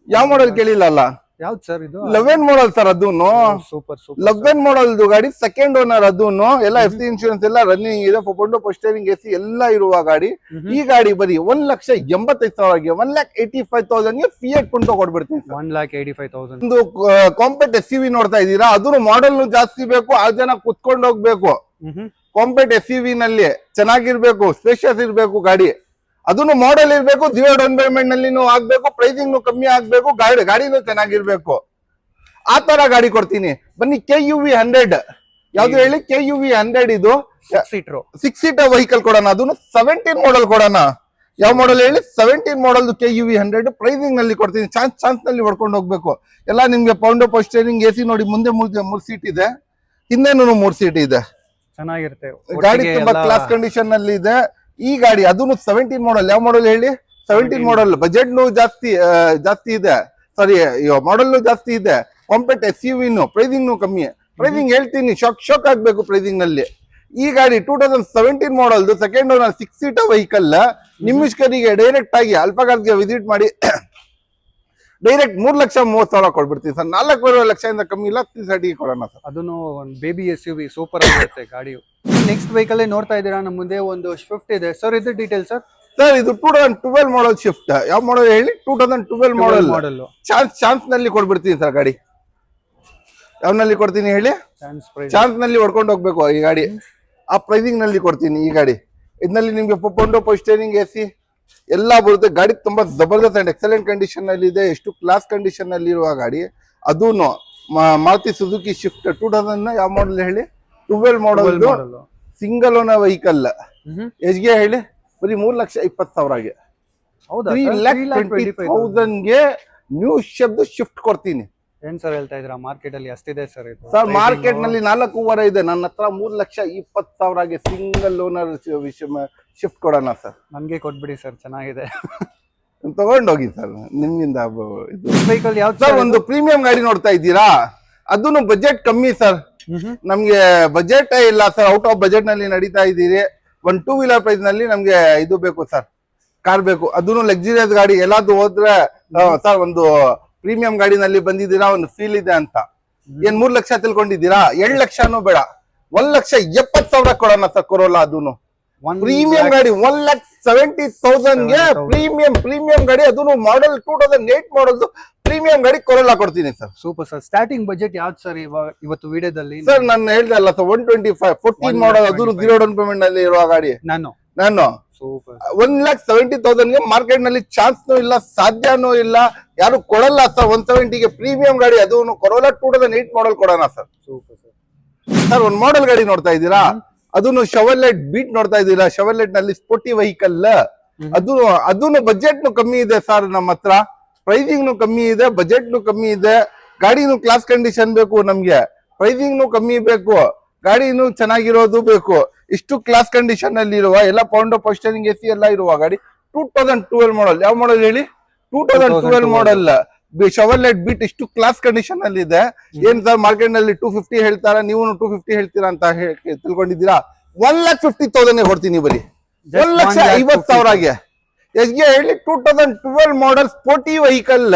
ಯಾವ ಮಾಡೆಲ್ ಕೇಳಿಲ್ಲ ಅಲ್ಲ? ಯಾವ್ದು ಸರ್ ಇದು? 11 ಮಾಡೆಲ್ ಸರ್. ಅದೂನು ಸೂಪರ್ 11 ಮಾಡೆಲ್ ಗಾಡಿ, ಸೆಕೆಂಡ್ ಓನರ್. ಅದೂನು ಎಲ್ಲ FC ಇನ್ಶೂರೆನ್ಸ್ ಎಲ್ಲ ರನ್ನಿಂಗ್ ಇದೆ. ಪವರ್ ಸ್ಟೀರಿಂಗ್, AC ಎಲ್ಲ ಇರುವ ಗಾಡಿ. ಈ ಗಾಡಿ ಬರೀ 1,85,000ಗೆ, 1,85,000ಗೆ ಫಿಯಟ್ ಪುಂಟೋ ಕೊಡ್ಬಿಡ್ತೀನಿ. 1,85,000. ಒಂದು ಕಾಂಪ್ಯಾಕ್ಟ್ SUV ನೋಡ್ತಾ ಇದ್ದೀರಾ? ಅದನ್ನು ಮಾಡೆಲ್ ಜಾಸ್ತಿ ಬೇಕು, 6 ಜನ ಕುತ್ಕೊಂಡು ಹೋಗ್ಬೇಕು. ಕಾಂಪ್ಯಾಕ್ಟ್ SUV ನಲ್ಲಿ ಚೆನ್ನಾಗಿರ್ಬೇಕು, ಸ್ಪೇಷಿಯಸ್ ಇರ್ಬೇಕು ಗಾಡಿ. ಅದನ್ನು ಮಾಡೆಲ್ ಇರ್ಬೇಕು, 0 ಡೌನ್ ಪೇಮೆಂಟ್ ನಲ್ಲಿ ಆಗ್ಬೇಕು, ಪ್ರೈಸಿಂಗ್ ಕಮ್ಮಿ ಆಗ್ಬೇಕು, ಗಾಡಿನೂ ಚೆನ್ನಾಗಿರ್ಬೇಕು. ಆ ತರ ಗಾಡಿ ಕೊಡ್ತೀನಿ ಬನ್ನಿ. KUV 100. ಯಾವ್ದು ಹೇಳಿ? KUV 100. ಇದು 6 ಸೀಟರ್ ವೆಹಿಕಲ್ ಕೊಡೋಣ. ಅದನ್ನು 17 ಮಾಡೆಲ್ ಕೊಡೋಣ. ಯಾವ ಮಾಡೆಲ್ ಹೇಳಿ? 17 ಮಾಡೆಲ್ KUV 100 ಪ್ರೈಸಿಂಗ್ ನಲ್ಲಿ ಕೊಡ್ತೀನಿ. ಚಾನ್ಸ್ ನಲ್ಲಿ ಹೊಡ್ಕೊಂಡು ಹೋಗ್ಬೇಕು. ಎಲ್ಲ ನಿಮ್ಗೆ ಪವರ್ ಸ್ಟೀರಿಂಗ್, AC ನೋಡಿ. ಮುಂದೆ 3 ಸೀಟ್ ಇದೆ, ಹಿಂದೆನೂ 3 ಸೀಟ್ ಇದೆ. ಚೆನ್ನಾಗಿರುತ್ತೆ ಗಾಡಿ. ತುಂಬಾ ಕ್ಲಾಸ್ ಕಂಡೀಷನ್ ನಲ್ಲಿ ಇದೆ ಈ ಗಾಡಿ. ಅದನ್ನು 17 ಮಾಡೆಲ್. ಯಾವ ಮಾಡೆಲ್ ಹೇಳಿ? 17 ಮಾಡೆಲ್. ಬಜೆಟ್ ಜಾಸ್ತಿ ಇದೆ. ಸಾರಿ, ಮಾಡೆಲ್ ಜಾಸ್ತಿ ಇದೆ. ಕಾಂಪ್ಯಾಕ್ಟ್ SUV, ಪ್ರೈಸಿಂಗ್ ಕಮ್ಮಿ. ಪ್ರೈಸಿಂಗ್ ಹೇಳ್ತೀನಿ, ಶಾಕ್ ಆಗ್ಬೇಕು ಪ್ರೈಸಿಂಗ್ ನಲ್ಲಿ. ಈ ಗಾಡಿ 2017 model, second owner, 6 seater vehicle. ನಿಮಿಷ್ಕರಿಗೆ ಡೈರೆಕ್ಟ್ ಆಗಿ ಅಲ್ಫಾಗಾಸ್ಗೆ ವಿಸಿಟ್ ಮಾಡಿ ಡೈರೆಕ್ಟ್ 3,30,000 ಕೊಡ್ಬಿಡ್ತೀನಿ ಸರ್. 4.5 ಲಕ್ಷದಿಂದ ಕಮ್ಮಿ ಇಲ್ಲ. 330 ಕೊಡೋಣ ಸರ್. ಅದನ್ನು ಒಂದು ಬೇಬಿ SUV ಸೂಪರ್ ಆಗಿರುತ್ತೆ ಗಾಡಿ. ನೆಕ್ಸ್ಟ್ ವೆಹಿಕಲ್ ನೋಡ್ತಾ ಇದ್ದೀರಾ? ನಮ್ಮ ಮುಂದೆ ಒಂದು ಸ್ವಿಫ್ಟ್ ಇದೆ ಸರ್. ಇದು ಡೀಟೇಲ್ ಸರ್. ಸರ್ ಇದು 2012 ಮಾಡೆಲ್ ಸ್ವಿಫ್ಟ್. ಯಾವ ಮಾಡೆಲ್ ಹೇಳಿ? 2012 ಮಾಡೆಲ್. ಚಾನ್ಸ್ ನಲ್ಲಿ ಕೊಡ್ಬಿಡ್ತೀನಿ ಸರ್ ಗಾಡಿ. ಯಾವ್ನಲ್ಲಿ ಕೊಡ್ತೀನಿ ಹೇಳಿ? ಚಾನ್ಸ್ ನಲ್ಲಿ ಹೊಡ್ಕೊಂಡು ಹೋಗ್ಬೇಕು ಈ ಗಾಡಿ. ಆ ಪ್ರೈಸಿಂಗ್ ನಲ್ಲಿ ಕೊಡ್ತೀನಿ ಈ ಗಾಡಿ. ಇದರಲ್ಲಿ ನಿಮ್ಗೆ ಪೊಂಡೋ ಪೋಸ್ಟರಿಂಗ್ AC ಎಲ್ಲ ಬರುತ್ತೆ. ಗಾಡಿ ತುಂಬಾ ಜಬರ್ದಸ್ತ್ ಅಂಡ್ ಎಕ್ಸಲೆಂಟ್ ಕಂಡೀಷನ್ ನಲ್ಲಿ ಇದೆ. ಎಷ್ಟು ಕ್ಲಾಸ್ ಕಂಡೀಷನ್ ನಲ್ಲಿ ಇರುವ ಗಾಡಿ. ಅದೂನು ಮಾರುತಿ ಸುಜುಕಿ ಶಿಫ್ಟ್ 2000 ಯಾವ ಮಾಡಲ್ ಹೇಳಿ? 12 ಮಾಡಲ್ ಸಿಂಗಲ್ ಓನರ್ ವೆಹಿಕಲ್. ಎಷ್ಗೆ ಹೇಳಿ? ಬರೀ 3,20,000ಗೆ 3,20,000ಗೆ ನ್ಯೂ ಶಬ್ದ ಶಿಫ್ಟ್ ಕೊಡ್ತೀನಿ. ಏನ್ ಸರ್ ಹೇಳ್ತಾ ಇದ್ರ? ಮಾರ್ಕೆಟ್ ಅಲ್ಲಿ ಅಷ್ಟಿದೆ ಸರ್ ಇದು. ಸರ್ ಮಾರ್ಕೆಟ್ ನಲ್ಲಿ 4,500 ಇದೆ. ನನ್ನ ಹತ್ರ 3,20,000ಗೆ ಸಿಂಗಲ್ ಓನರ್ ಶಿಫ್ಟ್ ಕೊಡೋಣ ಸರ್. ನನ್ಗೆ ಕೊಟ್ಬಿಡಿ ಸರ್, ಚೆನ್ನಾಗಿದೆ. ತಗೊಂಡೋಗಿ ಸರ್ ನಿಮ್ಮಿಂದ. ವೆಹಿಕಲ್ ಯಾವ್ದು ಸರ್? ಒಂದು ಪ್ರೀಮಿಯಂ ಗಾಡಿ ನೋಡ್ತಾ ಇದ್ದೀರಾ? ಅದನ್ನು ಬಜೆಟ್ ಕಮ್ಮಿ ಸರ್. ನಮ್ಗೆ ಬಜೆಟ್ ಇಲ್ಲ ಸರ್. ಔಟ್ ಆಫ್ ಬಜೆಟ್ ನಲ್ಲಿ ನಡೀತಾ ಇದ್ದೀರಿ. ಒಂದು 2 ವೀಲರ್ ಪ್ರೈಸ್ ನಲ್ಲಿ ನಮ್ಗೆ ಇದು ಬೇಕು ಸರ್, ಕಾರ್ ಬೇಕು. ಅದನ್ನು ಲಕ್ಸುರಿಯಸ್ ಗಾಡಿ. ಎಲ್ಲಾದ್ರು ಹೋದ್ರೆ ಸರ್ ಒಂದು ಪ್ರೀಮಿಯಂ ಗಾಡಿನಲ್ಲಿ ಬಂದಿದ್ದೀರಾ, ಒಂದು ಫೀಲ್ ಇದೆ ಅಂತ. ಏನ್ 3 ಲಕ್ಷ ತಿಳ್ಕೊಂಡಿದ್ದೀರಾ? 2 ಲಕ್ಷನೂ ಬೇಡ, 1,70,000 ಕೊಡೋಣ ಸರ್ ಕೊರೋಲಾ. ಅದನ್ನು ಪ್ರೀಮಿಯಂ ಗಾಡಿ 1,70,000ಗೆ ಪ್ರೀಮಿಯಂ ಗಾಡಿ. ಅದನ್ನು ಮಾಡಲ್ 2008 ಮಾಡಲ್ ಪ್ರೀಮಿಯಂ ಗಾಡಿ ಕೊರೋಲಾ ಕೊಡ್ತೀನಿ sir. Super sir. Starting budget ಯಾವ್ದು ಸರ್ ಇವತ್ತು ವಿಡಿಯೋದಲ್ಲಿ? ಸರ್ ನಾನು ಹೇಳ್ದೆ ಅಲ್ಲ ಸರ್, 125 14 ಮಾಡಲ್. ಅದನ್ನು 0 ಡೌನ್ ಪೇಮೆಂಟ್ ನಲ್ಲಿ ಇರುವ ಗಾಡಿ. ನಾನು 1,70,000ಗೆ ಮಾರ್ಕೆಟ್ ನಲ್ಲಿ ಚಾನ್ಸ್ನೂ ಇಲ್ಲ, ಸಾಧ್ಯನೂ ಇಲ್ಲ, ಯಾರು ಕೊಡಲ್ಲ ಸರ್. 170ಗೆ ಪ್ರೀಮಿಯಂ ಗಾಡಿ. ಅದನ್ನು ಕೊರೋಲಾ 2008 ಮಾಡಲ್ ಕೊಡೋಣ ಸರ್. ಸರ್ ಒಂದು ಮಾಡಲ್ ಗಾಡಿ ನೋಡ್ತಾ ಇದ್ದೀರಾ? ಅದನ್ನು ಶೆವರ್ಲೆಟ್ ಬೀಟ್ ನೋಡ್ತಾ ಇದ್ದೀರಾ? ಶೆವರ್ಲೆಟ್ ನಲ್ಲಿ ಸ್ಪೋರ್ಟಿ ವೆಹಿಕಲ್. ಅದನ್ನು ಬಜೆಟ್ ನು ಕಮ್ಮಿ ಇದೆ ಸರ್ ನಮ್ಮ ಹತ್ರ. ಪ್ರೈಸಿಂಗ್ ನು ಕಮ್ಮಿ ಇದೆ, ಬಜೆಟ್ ನು ಕಮ್ಮಿ ಇದೆ. ಗಾಡಿನು ಕ್ಲಾಸ್ ಕಂಡೀಷನ್ ಬೇಕು ನಮ್ಗೆ, ಪ್ರೈಸಿಂಗ್ ನು ಕಮ್ಮಿ ಬೇಕು, ಗಾಡಿನು ಚೆನ್ನಾಗಿರೋದು ಬೇಕು. ಇಷ್ಟು ಕ್ಲಾಸ್ ಕಂಡೀಷನ್ ಅಲ್ಲಿ ಇರುವ ಎಲ್ಲ ಪೌಂಡೋ ಪೋಸ್ಟರಿಂಗ್ AC ಎಲ್ಲ ಇರುವ ಗಾಡಿ 2012 ಮಾಡಲ್. ಯಾವ ಮಾಡಲ್ ಹೇಳಿ? 2012 ಮಾಡಲ್ ಶೆವರ್ಲೆಟ್ ಬೀಟ್. ಇಷ್ಟು ಕ್ಲಾಸ್ ಕಂಡೀಷನ್ ಅಲ್ಲಿ ಇದೆ. ಏನ್ ಸರ್ ಮಾರ್ಕೆಟ್ ನಲ್ಲಿ 250 ಹೇಳ್ತಾರ, ನೀವು 250 ಹೇಳ್ತೀರಾ ಅಂತ ತಿಳ್ಕೊಂಡಿದ್ದೀರಾ? 1,50,000 ಕೊಡ್ತೀನಿ ಬರೀ. 1,50,000ಗೆ ಎಷ್ಗೆ ಹೇಳಿ? 2012 ಮಾಡಲ್ ಸ್ಪೋರ್ಟಿ ವೆಹಿಕಲ್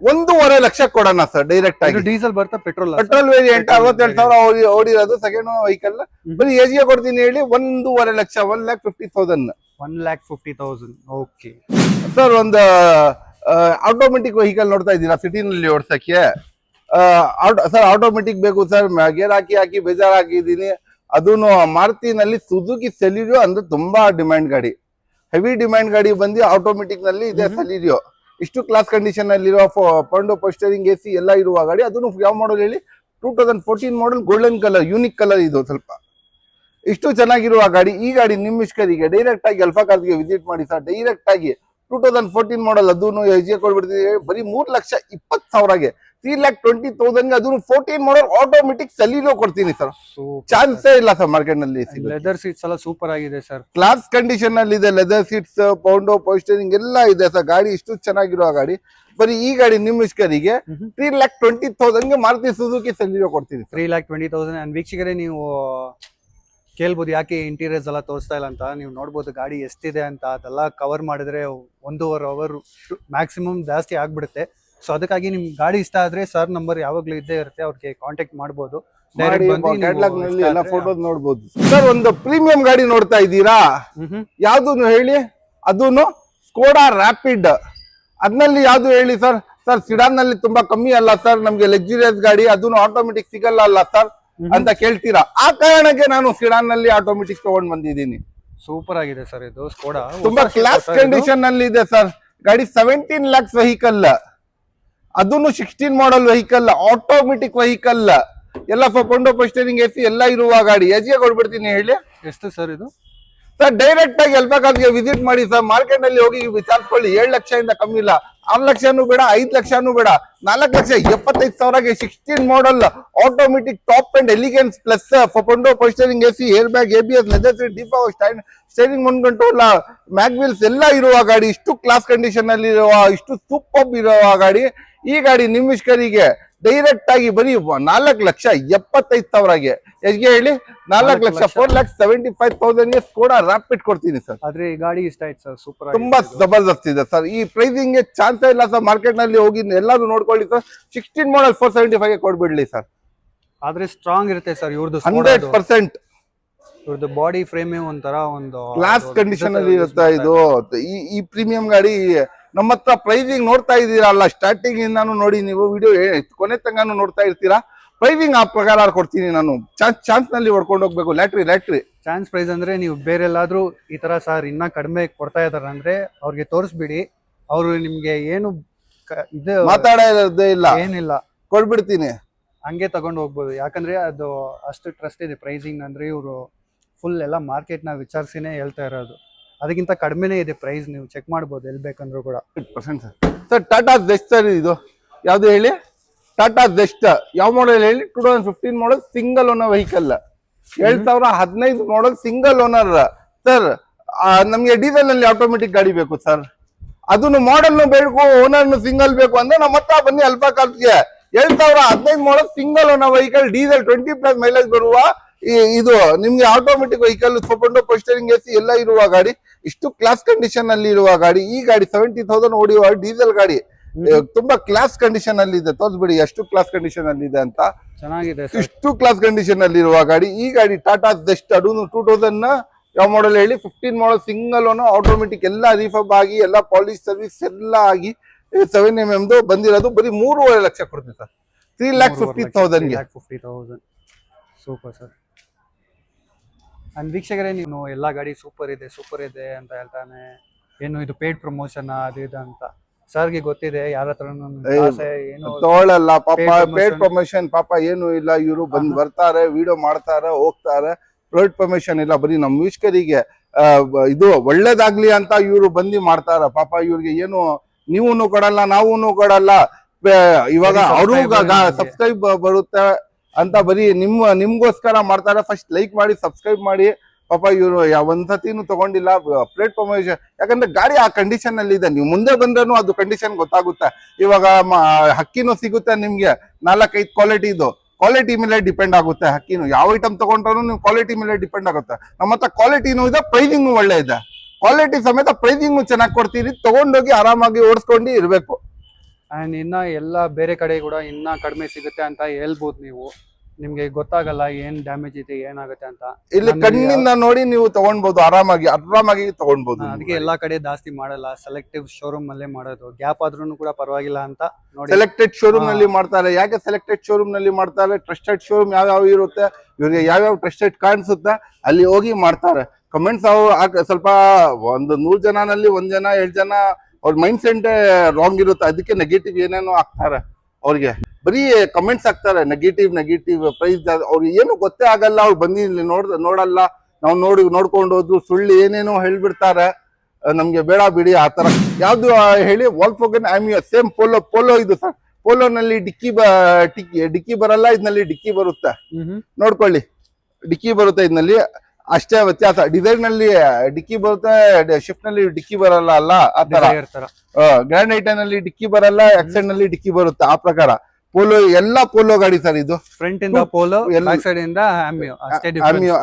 1.5 ಲಕ್ಷ ಕೊಡೋಣ ಸರ್ ಡೈರೆಕ್ಟ್ ಆಗಿ. ಡೀಸೆಲ್ ಬರ್ತಾ ಪೆಟ್ರೋಲ್ ವೇರಿಯಂಟ್ 62,000 ಓಡಿರೋದು ಸೆಕೆಂಡ್ ವೆಹಿಕಲ್. ಬರೀ ಎಷ್ಗೆ ಕೊಡ್ತೀನಿ ಹೇಳಿ? 1.5 ಲಕ್ಷ, 1,50,000. 1,50,000. ಓಕೆ ಸರ್ ಒಂದು ಆಟೋಮೆಟಿಕ್ ವೆಹಿಕಲ್ ನೋಡ್ತಾ ಇದ್ದೀರಾ ಸಿಟಿನಲ್ಲಿ ಓಡಿಸಕ್ಕೆ? ಸರ್ ಆಟೋಮೆಟಿಕ್ ಬೇಕು ಸರ್. ಗೇರ್ ಹಾಕಿ ಬೇಜಾರ್ ಹಾಕಿದ್ದೀನಿ. ಅದನ್ನು ಮಾರುತಿನಲ್ಲಿ ಸುಜುಕಿ ಸೆಲಿರಿಯೋ ಅಂದ್ರೆ ತುಂಬಾ ಡಿಮ್ಯಾಂಡ್ ಗಾಡಿ, ಹೆವಿ ಡಿಮ್ಯಾಂಡ್ ಗಾಡಿ ಬಂದು ಆಟೋಮೆಟಿಕ್ ನಲ್ಲಿ ಇದೆ ಸೆಲಿರಿಯೋ. ಇಷ್ಟು ಕ್ಲಾಸ್ ಕಂಡೀಷನ್ ಅಲ್ಲಿರುವ ಪೌಂಡೋ ಪೋಸ್ಟರಿಂಗ್ AC ಎಲ್ಲ ಇರುವ ಗಾಡಿ. ಅದನ್ನು ಯಾವ ಮಾಡಲ್ ಹೇಳಿ? 2014 ಮಾಡಲ್ ಗೋಲ್ಡನ್ ಕಲರ್, ಯೂನಿಕ್ ಕಲರ್. ಇದು ಸ್ವಲ್ಪ ಇಷ್ಟು ಚೆನ್ನಾಗಿರುವ ಗಾಡಿ. ಈ ಗಾಡಿ ನಿಮ್ಮ ಇಷ್ಕರಿಗೆ ಡೈರೆಕ್ಟ್ ಆಗಿ ಅಲ್ಫಾ ಕಾರ್ಸ್ಗೆ ವಿಸಿಟ್ ಮಾಡಿ ಸರ್. ಡೈರೆಕ್ಟ್ ಆಗಿ 2014 ಮಾಡಲ್. ಅದನ್ನು ಎಜ್ಗೆ ಕೊಡ್ಬಿಡ್ತೀವಿ ಬರೀ 3,20,000ಗೆ, 3,20,000ಗೆ. ಅದನ್ನು 14 ಮಾಡಲ್ ಆಟೋಮೆಟಿಕ್ ಸೆಲಿರಿಯೋ ಕೊಡ್ತೀನಿ ಸರ್. ಚಾನ್ಸೇ ಇಲ್ಲ ಸರ್ ಮಾರ್ಕೆಟ್ ನಲ್ಲಿ. ಲೆದರ್ ಸೀಟ್ಸ್ ಎಲ್ಲ ಸೂಪರ್ ಆಗಿದೆ ಸರ್, ಕ್ಲಾಸ್ ಕಂಡೀಷನ್ ಅಲ್ಲಿ ಇದೆ. ಲೆದರ್ ಸೀಟ್ಸ್, ಪೌಂಡೋ ಪೋಸ್ಟರಿಂಗ್ ಎಲ್ಲ ಇದೆ ಸರ್. ಗಾಡಿ ಇಷ್ಟು ಚೆನ್ನಾಗಿರುವ ಗಾಡಿ. ಬರೀ ಈ ಗಾಡಿ ನಿಮ್ಮ ಇಷ್ಕರಿಗೆ 3,20,000ಗೆ ಮಾರುತಿ ಸುಜುಕಿ ಸೆಲಿರಿಯೋ ಕೊಡ್ತೀನಿ. 3,20,000. ಅಂಡ್ ವೀಕ್ಷಕರೇ, ನೀವು ಕೇಳ್ಬೋದು ಯಾಕೆ ಇಂಟೀರಿಯರ್ಸ್ ಎಲ್ಲ ತೋರಿಸ್ತಾ ಇಲ್ಲ ಅಂತ. ನೀವು ನೋಡ್ಬೋದು ಗಾಡಿ ಎಷ್ಟಿದೆ ಅಂತ. ಅದೆಲ್ಲ ಕವರ್ ಮಾಡಿದ್ರೆ 1.5 ಅವರ್ ಮ್ಯಾಕ್ಸಿಮಮ್ ಜಾಸ್ತಿ ಆಗ್ಬಿಡುತ್ತೆ. ಸೊ ಅದಕ್ಕಾಗಿ ನಿಮ್ ಗಾಡಿ ಇಷ್ಟ ಆದ್ರೆ ಸರ್ ನಂಬರ್ ಯಾವಾಗ್ಲೂ ಇದ್ದೇ ಇರುತ್ತೆ, ಅವ್ರಿಗೆ ಕಾಂಟ್ಯಾಕ್ಟ್ ಮಾಡಬಹುದು. ಎಲ್ಲ ಫೋಟೋಸ್ ನೋಡ್ಬೋದು ಸರ್. ಒಂದು ಪ್ರೀಮಿಯಂ ಗಾಡಿ ನೋಡ್ತಾ ಇದ್ದೀರಾ? ಯಾವ್ದು ಹೇಳಿ? ಅದೂನು ಸ್ಕೋಡಾ ರ್ಯಾಪಿಡ್. ಅದ್ನಲ್ಲಿ ಯಾವ್ದು ಹೇಳಿ ಸರ್? ಸರ್ ಸಿಡಾನ್ ನಲ್ಲಿ ತುಂಬಾ ಕಮ್ಮಿ ಅಲ್ಲ ಸರ್, ನಮ್ಗೆ ಲಕ್ಸುರಿಯಸ್ ಗಾಡಿ. ಅದನ್ನು ಆಟೋಮೆಟಿಕ್ ಸಿಗಲ್ಲ ಅಲ್ಲ ಸರ್ ಅಂತ ಕೇಳ್ತೀರಾ? ಆ ಕಾರಣಕ್ಕೆ ನಾನು ಸಿಡಾನ್ ನಲ್ಲಿ ಆಟೋಮೆಟಿಕ್ ತಗೊಂಡ್ ಬಂದಿದ್ದೀನಿ. ಸೂಪರ್ ಆಗಿದೆ ಸರ್ ಇದು ಸ್ಕೋಡಾ. ತುಂಬಾ ಕ್ಲಾಸ್ ಕಂಡೀಷನ್ ನಲ್ಲಿ ಇದೆ ಸರ್ ಗಾಡಿ. 17 lakhs ವೆಹಿಕಲ್. ಅದನ್ನು 16 ಮಾಡಲ್ ವೆಹಿಕಲ್, ಆಟೋಮೆಟಿಕ್ ವೆಹಿಕಲ್. ಎಲ್ಲ ಪೌಂಡೋ ಪೋಸ್ಟರಿಂಗ್ AC ಎಲ್ಲ ಇರುವ ಗಾಡಿ. ಎಜ್ಗೆ ಕೊಡ್ಬಿಡ್ತೀನಿ ಹೇಳಿ? ಎಷ್ಟು ಸರ್ ಇದು? ಸರ್ ಡೈರೆಕ್ಟ್ ಆಗಿ ಅಲ್ಫಾ ಕಾರ್ಸ್ಗೆ ವಿಸಿಟ್ ಮಾಡಿ ಸರ್. ಮಾರ್ಕೆಟ್ ನಲ್ಲಿ ಹೋಗಿ ವಿಚಾರಿಸ್ಕೊಳ್ಳಿ. 7 ಲಕ್ಷದಿಂದ ಕಮ್ಮಿ ಇಲ್ಲ. 6 ಲಕ್ಷನೂ ಬೇಡ, 5 ಲಕ್ಷನೂ ಬೇಡ, 4,75,000ಗೆ 16 model automatic top and elegance plus ಪೌಂಡೋ ಪೋಸ್ಟರಿಂಗ್ AC, air bag, ABS, leather seat, ಡಿಫಾ, ಸ್ಟೈರಿಂಗ್ ಒನ್ ಕಂಟ್ರೋಲ್, ಮ್ಯಾಗ್ವಿಲ್ಸ್ ಎಲ್ಲ ಇರುವ ಗಾಡಿ. ಇಷ್ಟು ಕ್ಲಾಸ್ ಕಂಡೀಷನ್ ಅಲ್ಲಿ ಇರುವ, ಇಷ್ಟು ಸೂಪರ್ ಇರುವ ಗಾಡಿ. ಈ ಗಾಡಿ ನಿಮ್ಮ ಇಷ್ಕರಿಗೆ ಡೈರೆಕ್ಟ್ ಆಗಿ ಬರೀ 4,75,000ಗೆ ಎಷ್ಗೆ ಹೇಳಿ? 4,00,000, 4,75,000ಗೆ ಸ್ಕೋಡಾ ರ್ಯಾಪಿಡ್ ಕೊಡ್ತೀನಿ ಸರ್. ಆದ್ರೆ ಈ ಗಾಡಿ ಇಷ್ಟ ಆಯ್ತು ಸರ್, ಸೂಪರ್, ತುಂಬಾ ಜಬರ್ದಸ್ತ್ ಇದೆ ಸರ್. ಈ ಪ್ರೈಸಿಂಗ್ ಗೆ ಚಾನ್ಸೇ ಇಲ್ಲ ಸರ್. ಮಾರ್ಕೆಟ್ ನಲ್ಲಿ ಹೋಗಿ ಎಲ್ಲಾರು ನೋಡ್ಕೊಳ್ಳಿ ಸರ್. 16 ಮಾಡಲ್ 475ಗೆ ಕೊಡ್ಬಿಡ್ಲಿ ಸರ್. ಆದ್ರೆ ಸ್ಟ್ರಾಂಗ್ ಇರುತ್ತೆ ಸರ್ ಇವ್ರದ್ದು 100%. ಇವ್ರದ್ದು ಬಾಡಿ ಫ್ರೇಮ್ ಒಂಥರ ಒಂದು ಕ್ಲಾಸ್ ಕಂಡೀಷನ್ ಅಲ್ಲಿ ಇರುತ್ತೆ ಇದು. ಈ ಪ್ರೀಮಿಯಂ ಗಾಡಿ ನಮ್ಮ ಹತ್ರ ಪ್ರೈಸಿಂಗ್ ನೋಡ್ತಾ ಇದ್ದೀರಲ್ಲ, ಸ್ಟಾರ್ಟಿಂಗ್ ಇಂದಾನು ನೋಡಿ ನೀವು ವಿಡಿಯೋ ಕೊನೆ ತನಕ ನೋಡ್ತಾ ಇರ್ತೀರಾ. ಪ್ರೈಸಿಂಗ್ ಆ ಪ್ರಕಾರ ಕೊಡ್ತೀನಿ ನಾನು. ಚಾನ್ಸ್ ನಲ್ಲಿ ಹೊಡ್ಕೊಂಡು ಹೋಗ್ಬೇಕು. ಲ್ಯಾಟ್ರಿ ಚಾನ್ಸ್ ಪ್ರೈಸ್ ಅಂದ್ರೆ ನೀವು ಬೇರೆ ಎಲ್ಲಾದ್ರೂ ಈ ತರ ಸರ್ ಇನ್ನ ಕಡಿಮೆ ಕೊಡ್ತಾ ಇದಾರೆ ಅಂದ್ರೆ ಅವ್ರಿಗೆ ತೋರಿಸ್ಬಿಡಿ, ಅವರು ನಿಮ್ಗೆ ಏನು ಇದು ಮಾತಾಡೋದೇ ಇಲ್ಲ, ಏನಿಲ್ಲ, ಕೊಡ್ಬಿಡ್ತೀನಿ, ಹಂಗೆ ತಗೊಂಡು ಹೋಗ್ಬೋದು. ಯಾಕಂದ್ರೆ ಅದು ಅಷ್ಟು ಟ್ರಸ್ಟ್ ಇದೆ ಪ್ರೈಸಿಂಗ್ ಅಂದ್ರೆ. ಇವರು ಫುಲ್ ಎಲ್ಲ ಮಾರ್ಕೆಟ್ ನ ವಿಚಾರಿಸಿನೇ ಹೇಳ್ತಾ ಇರೋದು. ಅದಕ್ಕಿಂತ ಕಡಿಮೆನೇ ಇದೆ ಪ್ರೈಸ್, ನೀವು ಚೆಕ್ ಮಾಡ್ಬೋದು ಎಲ್ಲಿ ಬೇಕಂದ್ರೂ ಕೂಡ. ಸರ್ ಟಾಟಾ ಜೆಸ್ಟ್ ಸರ್ ಇದು ಯಾವ್ದು ಹೇಳಿ? ಟಾಟಾ ಜೆಸ್ಟ್ ಯಾವ ಮಾಡೆಲ್ ಹೇಳಿ? 2015 model single owner vehicle, 2015 model single owner sir. ನಮ್ಗೆ ಡೀಸೆಲ್ ನಲ್ಲಿ ಆಟೋಮೆಟಿಕ್ ಗಾಡಿ ಬೇಕು ಸರ್, ಅದನ್ನು ಮಾಡೆಲ್ ಬೇಕು, ಓನರ್ ಸಿಂಗಲ್ ಬೇಕು ಅಂದ್ರೆ ನಮ್ಮ ಹತ್ರ ಬನ್ನಿ ಅಲ್ಫಾ ಕಾರ್ಸ್ಗೆ. 2015 model single owner vehicle, diesel 20+ mileage ಬರುವ ಇದು ನಿಮ್ಗೆ ಆಟೋಮೆಟಿಕ್ ವೆಹಿಕಲ್, ಸೊಪಂಡೋ ಪೋಸ್ಟರಿಂಗ್ ಎಸಿ ಎಲ್ಲ ಇರುವ ಗಾಡಿ, ಇಷ್ಟು ಕ್ಲಾಸ್ ಕಂಡೀಷನ್ ಅಲ್ಲಿ ಇರುವ ಗಾಡಿ. ಈ ಗಾಡಿ 70,000 ಓಡಿಯುವ ಡೀಸೆಲ್ ಗಾಡಿ, ತುಂಬಾ ಕ್ಲಾಸ್ ಕಂಡೀಷನ್ ಅಲ್ಲಿ ಇದೆ. ತೋರಿಸ್ಬಿಡಿ ಎಷ್ಟು ಕ್ಲಾಸ್ ಕಂಡೀಷನ್ ಅಲ್ಲಿ ಇದೆ ಅಂತ. ಚೆನ್ನಾಗಿದೆ, ಇಷ್ಟು ಕ್ಲಾಸ್ ಕಂಡೀಷನ್ ಅಲ್ಲಿ ಇರುವ ಗಾಡಿ ಈ ಗಾಡಿ. ಟಾಟಾ ಜೆಸ್ಟ್ ಅದು 2000 ಯಾವ ಮಾಡೆಲ್ ಹೇಳಿ? 15 ಮಾಡೆಲ್ ಸಿಂಗಲ್ ಓನರ್ ಆಟೋಮೆಟಿಕ್, ಎಲ್ಲ ರೀಫಬ್ ಆಗಿ, ಎಲ್ಲ ಪಾಲಿಶ್ ಸರ್ವಿಸ್ ಎಲ್ಲ ಆಗಿ 7mm ಬಂದಿರೋದು. ಬರೀ 3.5 ಲಕ್ಷ ಕೊಡ್ತೀನಿ ಸರ್, 3,50,000. Super sir. ಅಂಡ್ ವೀಕ್ಷಕರೇ, ನೀವು ಎಲ್ಲಾ ಗಾಡಿ ಸೂಪರ್ ಇದೆ ಅಂತ ಹೇಳ್ತಾನೆ, ಏನು ಇದು ಪೇಡ್ ಪ್ರಮೋಷನ್ ಅದು ಇದು ಅಂತ. ಸರ್ಗೆ ಗೊತ್ತಿದೆ ಯಾರ ಹತ್ರ ಏನು ತಗೊಳ್ಳಲ್ಲ ಪಾಪ. ಪೇಡ್ ಪ್ರಮೋಷನ್ ಪಾಪ ಏನು ಇಲ್ಲ. ಇವರು ಬರ್ತಾರೆ, ವಿಡಿಯೋ ಮಾಡ್ತಾರೆ, ಹೋಗ್ತಾರೆ. ಪೇಡ್ ಪ್ರಮೋಷನ್ ಇಲ್ಲ, ಬರೀ ನಮ್ಮ ವೀಕ್ಷಕರಿಗೆ ಇದು ಒಳ್ಳೇದಾಗ್ಲಿ ಅಂತ ಇವರು ಬಂದು ಮಾಡ್ತಾರ. ಪಾಪ ಇವ್ರಿಗೆ ಏನು ನೀವೂನು ಕೊಡಲ್ಲ, ನಾವೂನು ಕೊಡಲ್ಲ. ಇವಾಗ ಅವರು ಸಬ್ಸ್ಕ್ರೈಬ್ ಬರುತ್ತೆ ಅಂತ ಬರೀ ನಿಮ್ಗೋಸ್ಕರ ಮಾಡ್ತಾರೆ. ಫಸ್ಟ್ ಲೈಕ್ ಮಾಡಿ, ಸಬ್ಸ್ಕ್ರೈಬ್ ಮಾಡಿ. ಪಾಪ ಇವರು ಒಂದ್ಸತಿನೂ ತಗೊಂಡಿಲ್ಲ ಪ್ಲೇಟ್ ಪ್ರಮೋಷನ್, ಯಾಕಂದ್ರೆ ಗಾಡಿ ಆ ಕಂಡೀಷನ್ ಅಲ್ಲಿ ಇದೆ. ನೀವು ಮುಂದೆ ಬಂದ್ರೂ ಅದು ಕಂಡೀಷನ್ ಗೊತ್ತಾಗುತ್ತೆ. ಇವಾಗ ಹಕ್ಕಿನೂ ಸಿಗುತ್ತೆ ನಿಮ್ಗೆ 4-5 ಕ್ವಾಲಿಟಿ ಮೇಲೆ ಡಿಪೆಂಡ್ ಆಗುತ್ತೆ. ಹಕ್ಕಿನೂ ಯಾವ ಐಟಮ್ ತಗೊಂಡ್ರು ನೀವು ಕ್ವಾಲಿಟಿ ಮೇಲೆ ಡಿಪೆಂಡ್ ಆಗುತ್ತೆ. ನಮ್ಮ ಹತ್ರ ಕ್ವಾಲಿಟಿನೂ ಇದೆ, ಪ್ರೈಸಿಂಗ್ ಒಳ್ಳೆ ಇದೆ. ಕ್ವಾಲಿಟಿ ಸಮೇತ ಪ್ರೈಸಿಂಗ್ ಚೆನ್ನಾಗಿ ಕೊಡ್ತೀರಿ, ತಗೊಂಡೋಗಿ ಆರಾಮಾಗಿ ಓಡಿಸ್ಕೊಂಡು ಇರ್ಬೇಕು. ಅಂಡ್ ಇನ್ನ ಎಲ್ಲ ಬೇರೆ ಕಡೆ ಕೂಡ ಇನ್ನ ಕಡಿಮೆ ಸಿಗುತ್ತೆ ಅಂತ ಹೇಳ್ಬೋದು ನೀವು. ನಿಮ್ಗೆ ಗೊತ್ತಾಗಲ್ಲ ಏನ್ ಡ್ಯಾಮೇಜ್ ಇದೆ ಏನಾಗುತ್ತೆ ಅಂತ. ಇಲ್ಲಿ ಕಣ್ಣಿಂದ ನೋಡಿ ನೀವು ತಗೊಂಡ್ಬೋದು, ಆರಾಮಾಗಿ ತಗೊಂಡ್ಬೋದು. ಅದಕ್ಕೆ ಎಲ್ಲಾ ಕಡೆ ಜಾಸ್ತಿ ಮಾಡಲ್ಲ, ಸೆಲೆಕ್ಟಿವ್ ಶೋರೂಮ್ ಅಲ್ಲೇ ಮಾಡೋದು. ಗ್ಯಾಪ್ ಆದ್ರೂ ಕೂಡ ಪರವಾಗಿಲ್ಲ ಅಂತ ನೋಡಿ ಸೆಲೆಕ್ಟೆಡ್ ಶೋರೂಮ್ ನಲ್ಲಿ ಮಾಡ್ತಾರೆ. ಯಾಕೆ ಸೆಲೆಕ್ಟೆಡ್ ಶೋರೂಮ್ ನಲ್ಲಿ ಮಾಡ್ತಾರೆ? ಟ್ರಸ್ಟೆಡ್ ಶೋರೂಮ್ ಯಾವ ಇರುತ್ತೆ, ಇವ್ರಿಗೆ ಯಾವ್ಯಾವ ಟ್ರಸ್ಟೆಡ್ ಕಾಣಿಸುತ್ತೆ ಅಲ್ಲಿ ಹೋಗಿ ಮಾಡ್ತಾರೆ. ಕಮೆಂಟ್ಸ್ ಸ್ವಲ್ಪ ಒಂದು 100 ಜನನಲ್ಲಿ 1 ಜನ 2 ಜನ ಅವ್ರ ಮೈಂಡ್ ಸೆಟ್ ರಾಂಗ್ ಇರುತ್ತೆ. ಅದಕ್ಕೆ ನೆಗೆಟಿವ್ ಏನೇನೋ ಹಾಕ್ತಾರೆ. ಅವ್ರಿಗೆ ಬರೀ ಕಮೆಂಟ್ಸ್ ಹಾಕ್ತಾರೆ, ನೆಗೆಟಿವ್ ಪ್ರೈಸ್. ಅವ್ರಿಗೆ ಏನು ಗೊತ್ತೇ ಆಗಲ್ಲ. ಅವ್ರು ಬಂದು ನೋಡಲ್ಲ. ನಾವು ನೋಡ್ಕೊಂಡು ಹೋದ್ರು ಸುಳ್ಳು ಏನೇನೋ ಹೇಳ್ಬಿಡ್ತಾರೆ. ನಮ್ಗೆ ಬೇಡ ಬಿಡಿ ಆತರ. ಯಾವ್ದು ಹೇಳಿ? ವಾಲ್ಕ್ಸ್ವ್ಯಾಗನ್ ಆಮಿಯೋ ಸೇಮ್ ಪೋಲೋ ಇದು ಸರ್. ಪೋಲೋನಲ್ಲಿ ಡಿಕ್ಕಿ ಬರಲ್ಲ, ಇದ್ನಲ್ಲಿ ಡಿಕ್ಕಿ ಬರುತ್ತೆ. ನೋಡ್ಕೊಳ್ಳಿ, ಡಿಕ್ಕಿ ಬರುತ್ತೆ ಇದ್ನಲ್ಲಿ, ಅಷ್ಟೇ ವ್ಯತ್ಯಾಸ. ಡಿಸೈನ್ ನಲ್ಲಿ ಡಿಕ್ಕಿ ಬರುತ್ತೆ, ಶಿಫ್ಟ್ ನಲ್ಲಿ ಡಿಕ್ಕಿ ಬರಲ್ಲ ಅಲ್ಲ ಆ ತರ. ಗ್ರ್ಯಾಂಡ್ ಐಟನ್ ನಲ್ಲಿ ಡಿಕ್ಕಿ ಬರಲ್ಲ, ಎಕ್ಸೆಂಡ್ ನಲ್ಲಿ ಡಿಕ್ಕಿ ಬರುತ್ತೆ. ಆ ಪ್ರಕಾರ ಪೋಲೋ ಎಲ್ಲ ಪೋಲೋ ಗಾಡಿ ಸರ್. ಇದು ಫ್ರಂಟ್ ಇಂದ ಪೋಲೋ, ಬ್ಯಾಕ್ ಸೈಡ್ ಇಂದ ಆಮಿಯೋ,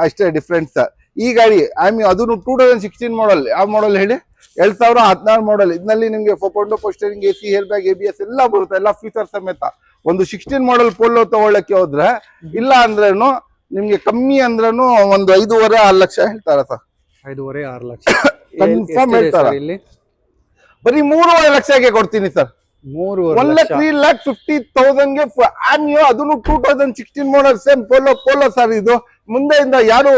ಅಷ್ಟೇ ಡಿಫ್ರೆನ್ಸ್. ಈ ಗಾಡಿ ಆಮಿಯೋ ಅದನ್ನು 2016 ಮಾಡೆಲ್. ಯಾವ ಮಾಡೆಲ್ ಹೇಳಿ? 2016 ಮಾಡೆಲ್. ಇದ್ನಲ್ಲಿ ನಿಮ್ಗೆ ಫೋರ್ಡೋ ಪೋಸ್ಟರಿಂಗ್, ಎಸಿ, ಏರ್ ಬ್ಯಾಗ್, ABS ಎಲ್ಲ ಬರುತ್ತೆ, ಎಲ್ಲ ಫೀಚರ್ ಸಮೇತ. ಒಂದು 16 ಮಾಡೆಲ್ ಪೋಲೋ ತಗೊಳ್ಳಕ್ಕೆ ಹೋದ್ರೆ ಇಲ್ಲ ಅಂದ್ರೇನು ನಿಮ್ಗೆ ಕಮ್ಮಿ ಅಂದ್ರೇನು ಒಂದು 5.5-6 ಲಕ್ಷ ಹೇಳ್ತಾರ ಸರ್. 5.5-6 ಲಕ್ಷ ಕನ್ಫರ್ಮ್ ಹೇಳ್ತಾರ. ಬರೀ 3.5 ಲಕ್ಷಕ್ಕೆ ಕೊಡ್ತೀನಿ ಸರ್. 1,50,000ಗೆ ಆಮಿಯೋ, ಅದನ್ನು 2016 ಮಾಡೆಲ್ ಸೇಮ್ ಪೋಲೋ ಸರ್. ಇದು ಮುಂದೆಯಿಂದ ಯಾರು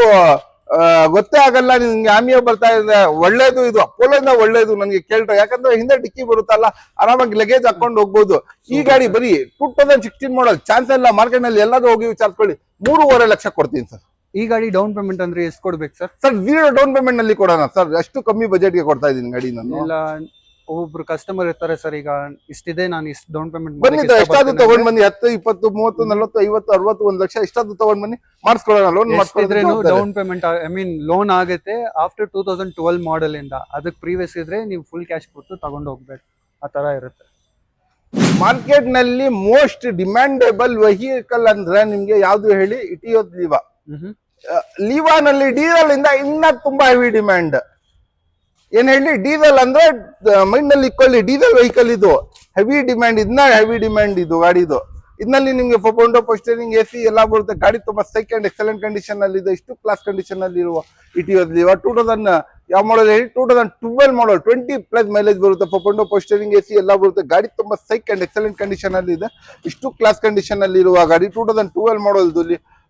ಗೊತ್ತೇ ಆಗಲ್ಲ ನಿಮ್ಗೆ. ಆಮಿಯೋ ಬರ್ತಾ ಇದೆ, ಒಳ್ಳೇದು ಇದು. ಪೋಲೋಯಿಂದ ಒಳ್ಳೇದು ನನ್ಗೆ ಕೇಳ್ತಾರೆ, ಯಾಕಂದ್ರೆ ಹಿಂದೆ ಡಿಕ್ಕಿ ಬರುತ್ತಲ್ಲ, ಆರಾಮಾಗಿ ಲಗೇಜ್ ಹಾಕೊಂಡು ಹೋಗ್ಬೋದು. ಈ ಗಾಡಿ ಬರೀ 2016 ಮಾಡೆಲ್, ಚಾನ್ಸ್ ಇಲ್ಲ. ಮಾರ್ಕೆಟ್ ನಲ್ಲಿ ಎಲ್ಲಾದ್ರೂ ಹೋಗಿ ವಿಚಾರಿಸ್ಕೊಳ್ಳಿ. 3.5 ಲಕ್ಷ ಕೊಡ್ತೀನಿ ಸರ್. ಈ ಗಾಡಿ ಡೌನ್ ಪೇಮೆಂಟ್ ಅಂದ್ರೆ ಎಷ್ಟು ಕೊಡ್ಬೇಕು ಸರ್? ಸರ್ 0 ಡೌನ್ ಪೇಮೆಂಟ್ ನಲ್ಲಿ ಕೊಡೋಣ ಸರ್. ಅಷ್ಟು ಕಮ್ಮಿ ಬಜೆಟ್ ಗೆ ಕೊಡ್ತಾ ಇದೀನಿ ಗಾಡಿ ನಾನು. ಇಲ್ಲ, ಒಬ್ಬೊಬ್ರು ಕಸ್ಟಮರ್ ಇರ್ತಾರೆ ಸರ್, ಈಗ ಇಷ್ಟಿದೆ ನಾನು ಇಷ್ಟು ಡೌನ್ ಪೇಮೆಂಟ್ ಬನ್ನಿ, ಎಷ್ಟಾದ್ರು ತಗೊಂಡ್ ಬನ್ನಿ. 10, 20, 30, 40, 50, 60, 1 ಲಕ್ಷ ಇಷ್ಟಾದ್ರು ತಗೊಂಡ್ ಬನ್ನಿ, ಮಾಡಿಸ್ಕೊಳ್ಳೋಣ. ಲೋನ್ ಮಾಡಿಸ್ಕೊಳ್ರೆ down payment, I mean loan ಆಗುತ್ತೆ ಆಫ್ಟರ್ 2012 ಮಾಡೆಲ್ ಇಂದ. ಅದಕ್ಕೆ ಪ್ರೀವಿಯಸ್ ಇದ್ರೆ ನೀವು ಫುಲ್ ಕ್ಯಾಶ್ ಕೊಟ್ಟು ತಗೊಂಡು ಹೋಗ್ಬೇಕು, ಆ ತರ ಇರುತ್ತೆ. ಮಾರ್ಕೆಟ್ ನಲ್ಲಿ ಮೋಸ್ಟ್ ಡಿಮ್ಯಾಂಡೇಬಲ್ ವೆಹಿಕಲ್ ಅಂದ್ರೆ ನಿಮ್ಗೆ ಯಾವ್ದು ಹೇಳಿ? ಇಟಿಯೋಸ್ ಲೀವಾ. ಲೀವಾನಲ್ಲಿ ಡೀಸೆಲ್ ಇಂದ ಇನ್ನ ತುಂಬಾ ಹೆವಿ ಡಿಮ್ಯಾಂಡ್. ಏನ್ ಹೇಳಿ? ಡೀಸೆಲ್ ಅಂದ್ರೆ ಮೈಂಡ್ ನಲ್ಲಿ ಇಕ್ಕೊಳ್ಳಿ, ಡೀಸೆಲ್ ವೆಹಿಕಲ್ ಇದು ಹೆವಿ ಡಿಮ್ಯಾಂಡ್. ಇದನ್ನ ಹೆವಿ ಡಿಮ್ಯಾಂಡ್ ಇದು ಗಾಡಿದು. ಇದರಲ್ಲಿ ನಿಮ್ಗೆ ಫೋರ್ಡೋ ಪೋಸ್ಟರಿಂಗ್, ಎಸಿ ಎಲ್ಲ ಬರುತ್ತೆ. ಗಾಡಿ ತುಂಬಾ ಸೆಕೆಂಡ್ ಎಕ್ಸಲೆಂಟ್ ಕಂಡೀಷನ್ ಅಲ್ಲಿ ಇದೆ. ಇಷ್ಟು ಕ್ಲಾಸ್ ಕಂಡೀಷನ್ ಅಲ್ಲಿ ಇರುವ ಇಟಿಯೋಸ್ ಲೀವಾ. ಯಾವ ಮಾಡಲ್ ಹೇಳಿ 2012 ಮಾಡಲ್ 20+ ಮೈಲೇಜ್ ಬರುತ್ತೆ. ಪೊಪೊಂಡೋ ಪೋಸ್ಟರಿಂಗ್ AC ಎಲ್ಲ ಬರುತ್ತೆ. ಗಾಡಿ ತುಂಬಾ ಸೈಕ್ ಅಂಡ್ ಎಕ್ಸಲೆಂಟ್ ಕಂಡೀಷನ್ ಅಲ್ಲಿ ಇದೆ. ಇಷ್ಟು ಕ್ಲಾಸ್ ಕಂಡೀಷನ್ ಅಲ್ಲಿ ಇರುವ ಗಾಡಿ 2012 ಮಾಡಲ್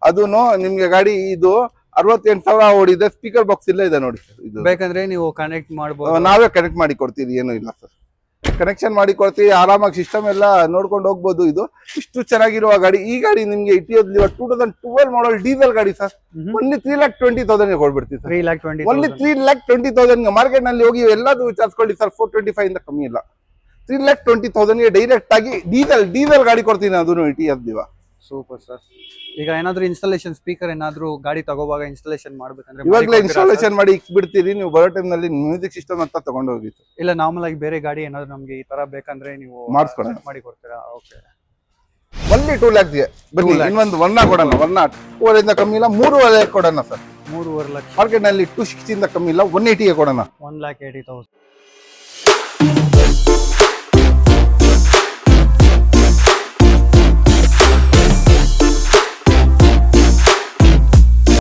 ಅದು ನಿಮ್ಗೆ ಗಾಡಿ ಇದು 68,000 ಓಡಿದೆ. ಸ್ಪೀಕರ್ ಬಾಕ್ಸ್ ಇಲ್ಲ ಇದೆ ನೋಡಿ. ಇದು ಬೇಕಂದ್ರೆ ನೀವು ಕನೆಕ್ಟ್ ಮಾಡಬಹುದು. ನಾವೇ ಕನೆಕ್ಟ್ ಮಾಡಿ ಕೊಡ್ತೀವಿ, ಏನು ಇಲ್ಲ ಸರ್. ಕನೆಕ್ಷನ್ ಮಾಡಿ ಕೊಡ್ತೀವಿ, ಆರಾಮಾಗಿ ಸಿಸ್ಟಮ್ ಎಲ್ಲ ನೋಡ್ಕೊಂಡು ಹೋಗ್ಬೋದು. ಇದು ಇಷ್ಟು ಚೆನ್ನಾಗಿರುವ ಗಾಡಿ. ಈ ಗಾಡಿ ನಿಮ್ಗೆ 2012 ಮಾಡಲ್ ಡೀಸೆಲ್ ಗಾಡಿ ಸರ್. ಓನ್ಲಿ 3,20,000 ಕೊಡ್ಬಿಡ್ತೀವಿ ಸರ್. 3,20,000 ಓನ್ಲಿ 3,20,000 ಮಾರ್ಕೆಟ್ ನಲ್ಲಿ ಹೋಗಿ ಎಲ್ಲಾದ್ರೂ ವಿಚಾರಿಸ್ಕೊಳ್ಳಿ ಸರ್. 425 ಇಂದ ಕಮ್ಮಿ ಇಲ್ಲ. 3,20,000 ಡೈರೆಕ್ಟ್ ಆಗಿ ಡೀಸೆಲ್ ಗಾಡಿ ಕೊಡ್ತೀನಿ, ಅದನ್ನು ಇಟಿಎಸ್ ದಿವ. Super sir. ಈಗ ಏನಾದ್ರು ಇನ್ಸ್ಟಾಲೇಷನ್ ಸ್ಪೀಕರ್ ಏನಾದ್ರು ಗಾಡಿ ತಗೋವಾಗ ಇನ್ಸ್ಟಾಲೇಷನ್ ಮಾಡ್ಬೇಕಂದ್ರೆ ಇವಾಗಲೇ ಇನ್ಸ್ಟಾಲೇಷನ್ ಮಾಡಿ ಇಕ್ಬಿಡ್ತೀರಿ. ನೀವು ಬರೋ ಟೈಮ್ ನಲ್ಲಿ ಮ್ಯೂಸಿಕ್ ಸಿಸ್ಟಮ್ ಅಂತ ತಗೊಂಡು ಹೋಗಿ. ಇಲ್ಲ ನಾರ್ಮಲ್ ಆಗಿ ಬೇರೆ ಗಾಡಿ ಏನಾದ್ರು ನಮ್ಗೆ ಈ ತರ ಬೇಕಂದ್ರೆ ನೀವು ಮಾಡಿಸ್ಕೊಡೋಣ, ಮಾಡಿ ಕೊಡ್ತೀರಾ? ಓಕೆ. ಓನ್ಲಿ 2 lakhs ಗೆ ಬನ್ನಿ. ಇನ್ನೊಂದು ವರ್ಣ ಕೊಡೋಣ. ವರ್ಣ 2.5 ಕಮ್ಮಿ ಇಲ್ಲ, 3.5 ಕೊಡೋಣ ಸರ್. 3.5 ಲಕ್ಷ ಮಾರ್ಕೆಟ್ ನಲ್ಲಿ 260 ಇಂದ ಕಮ್ಮಿ ಇಲ್ಲ, 180 ಕೊಡೋಣ. 1,80,000.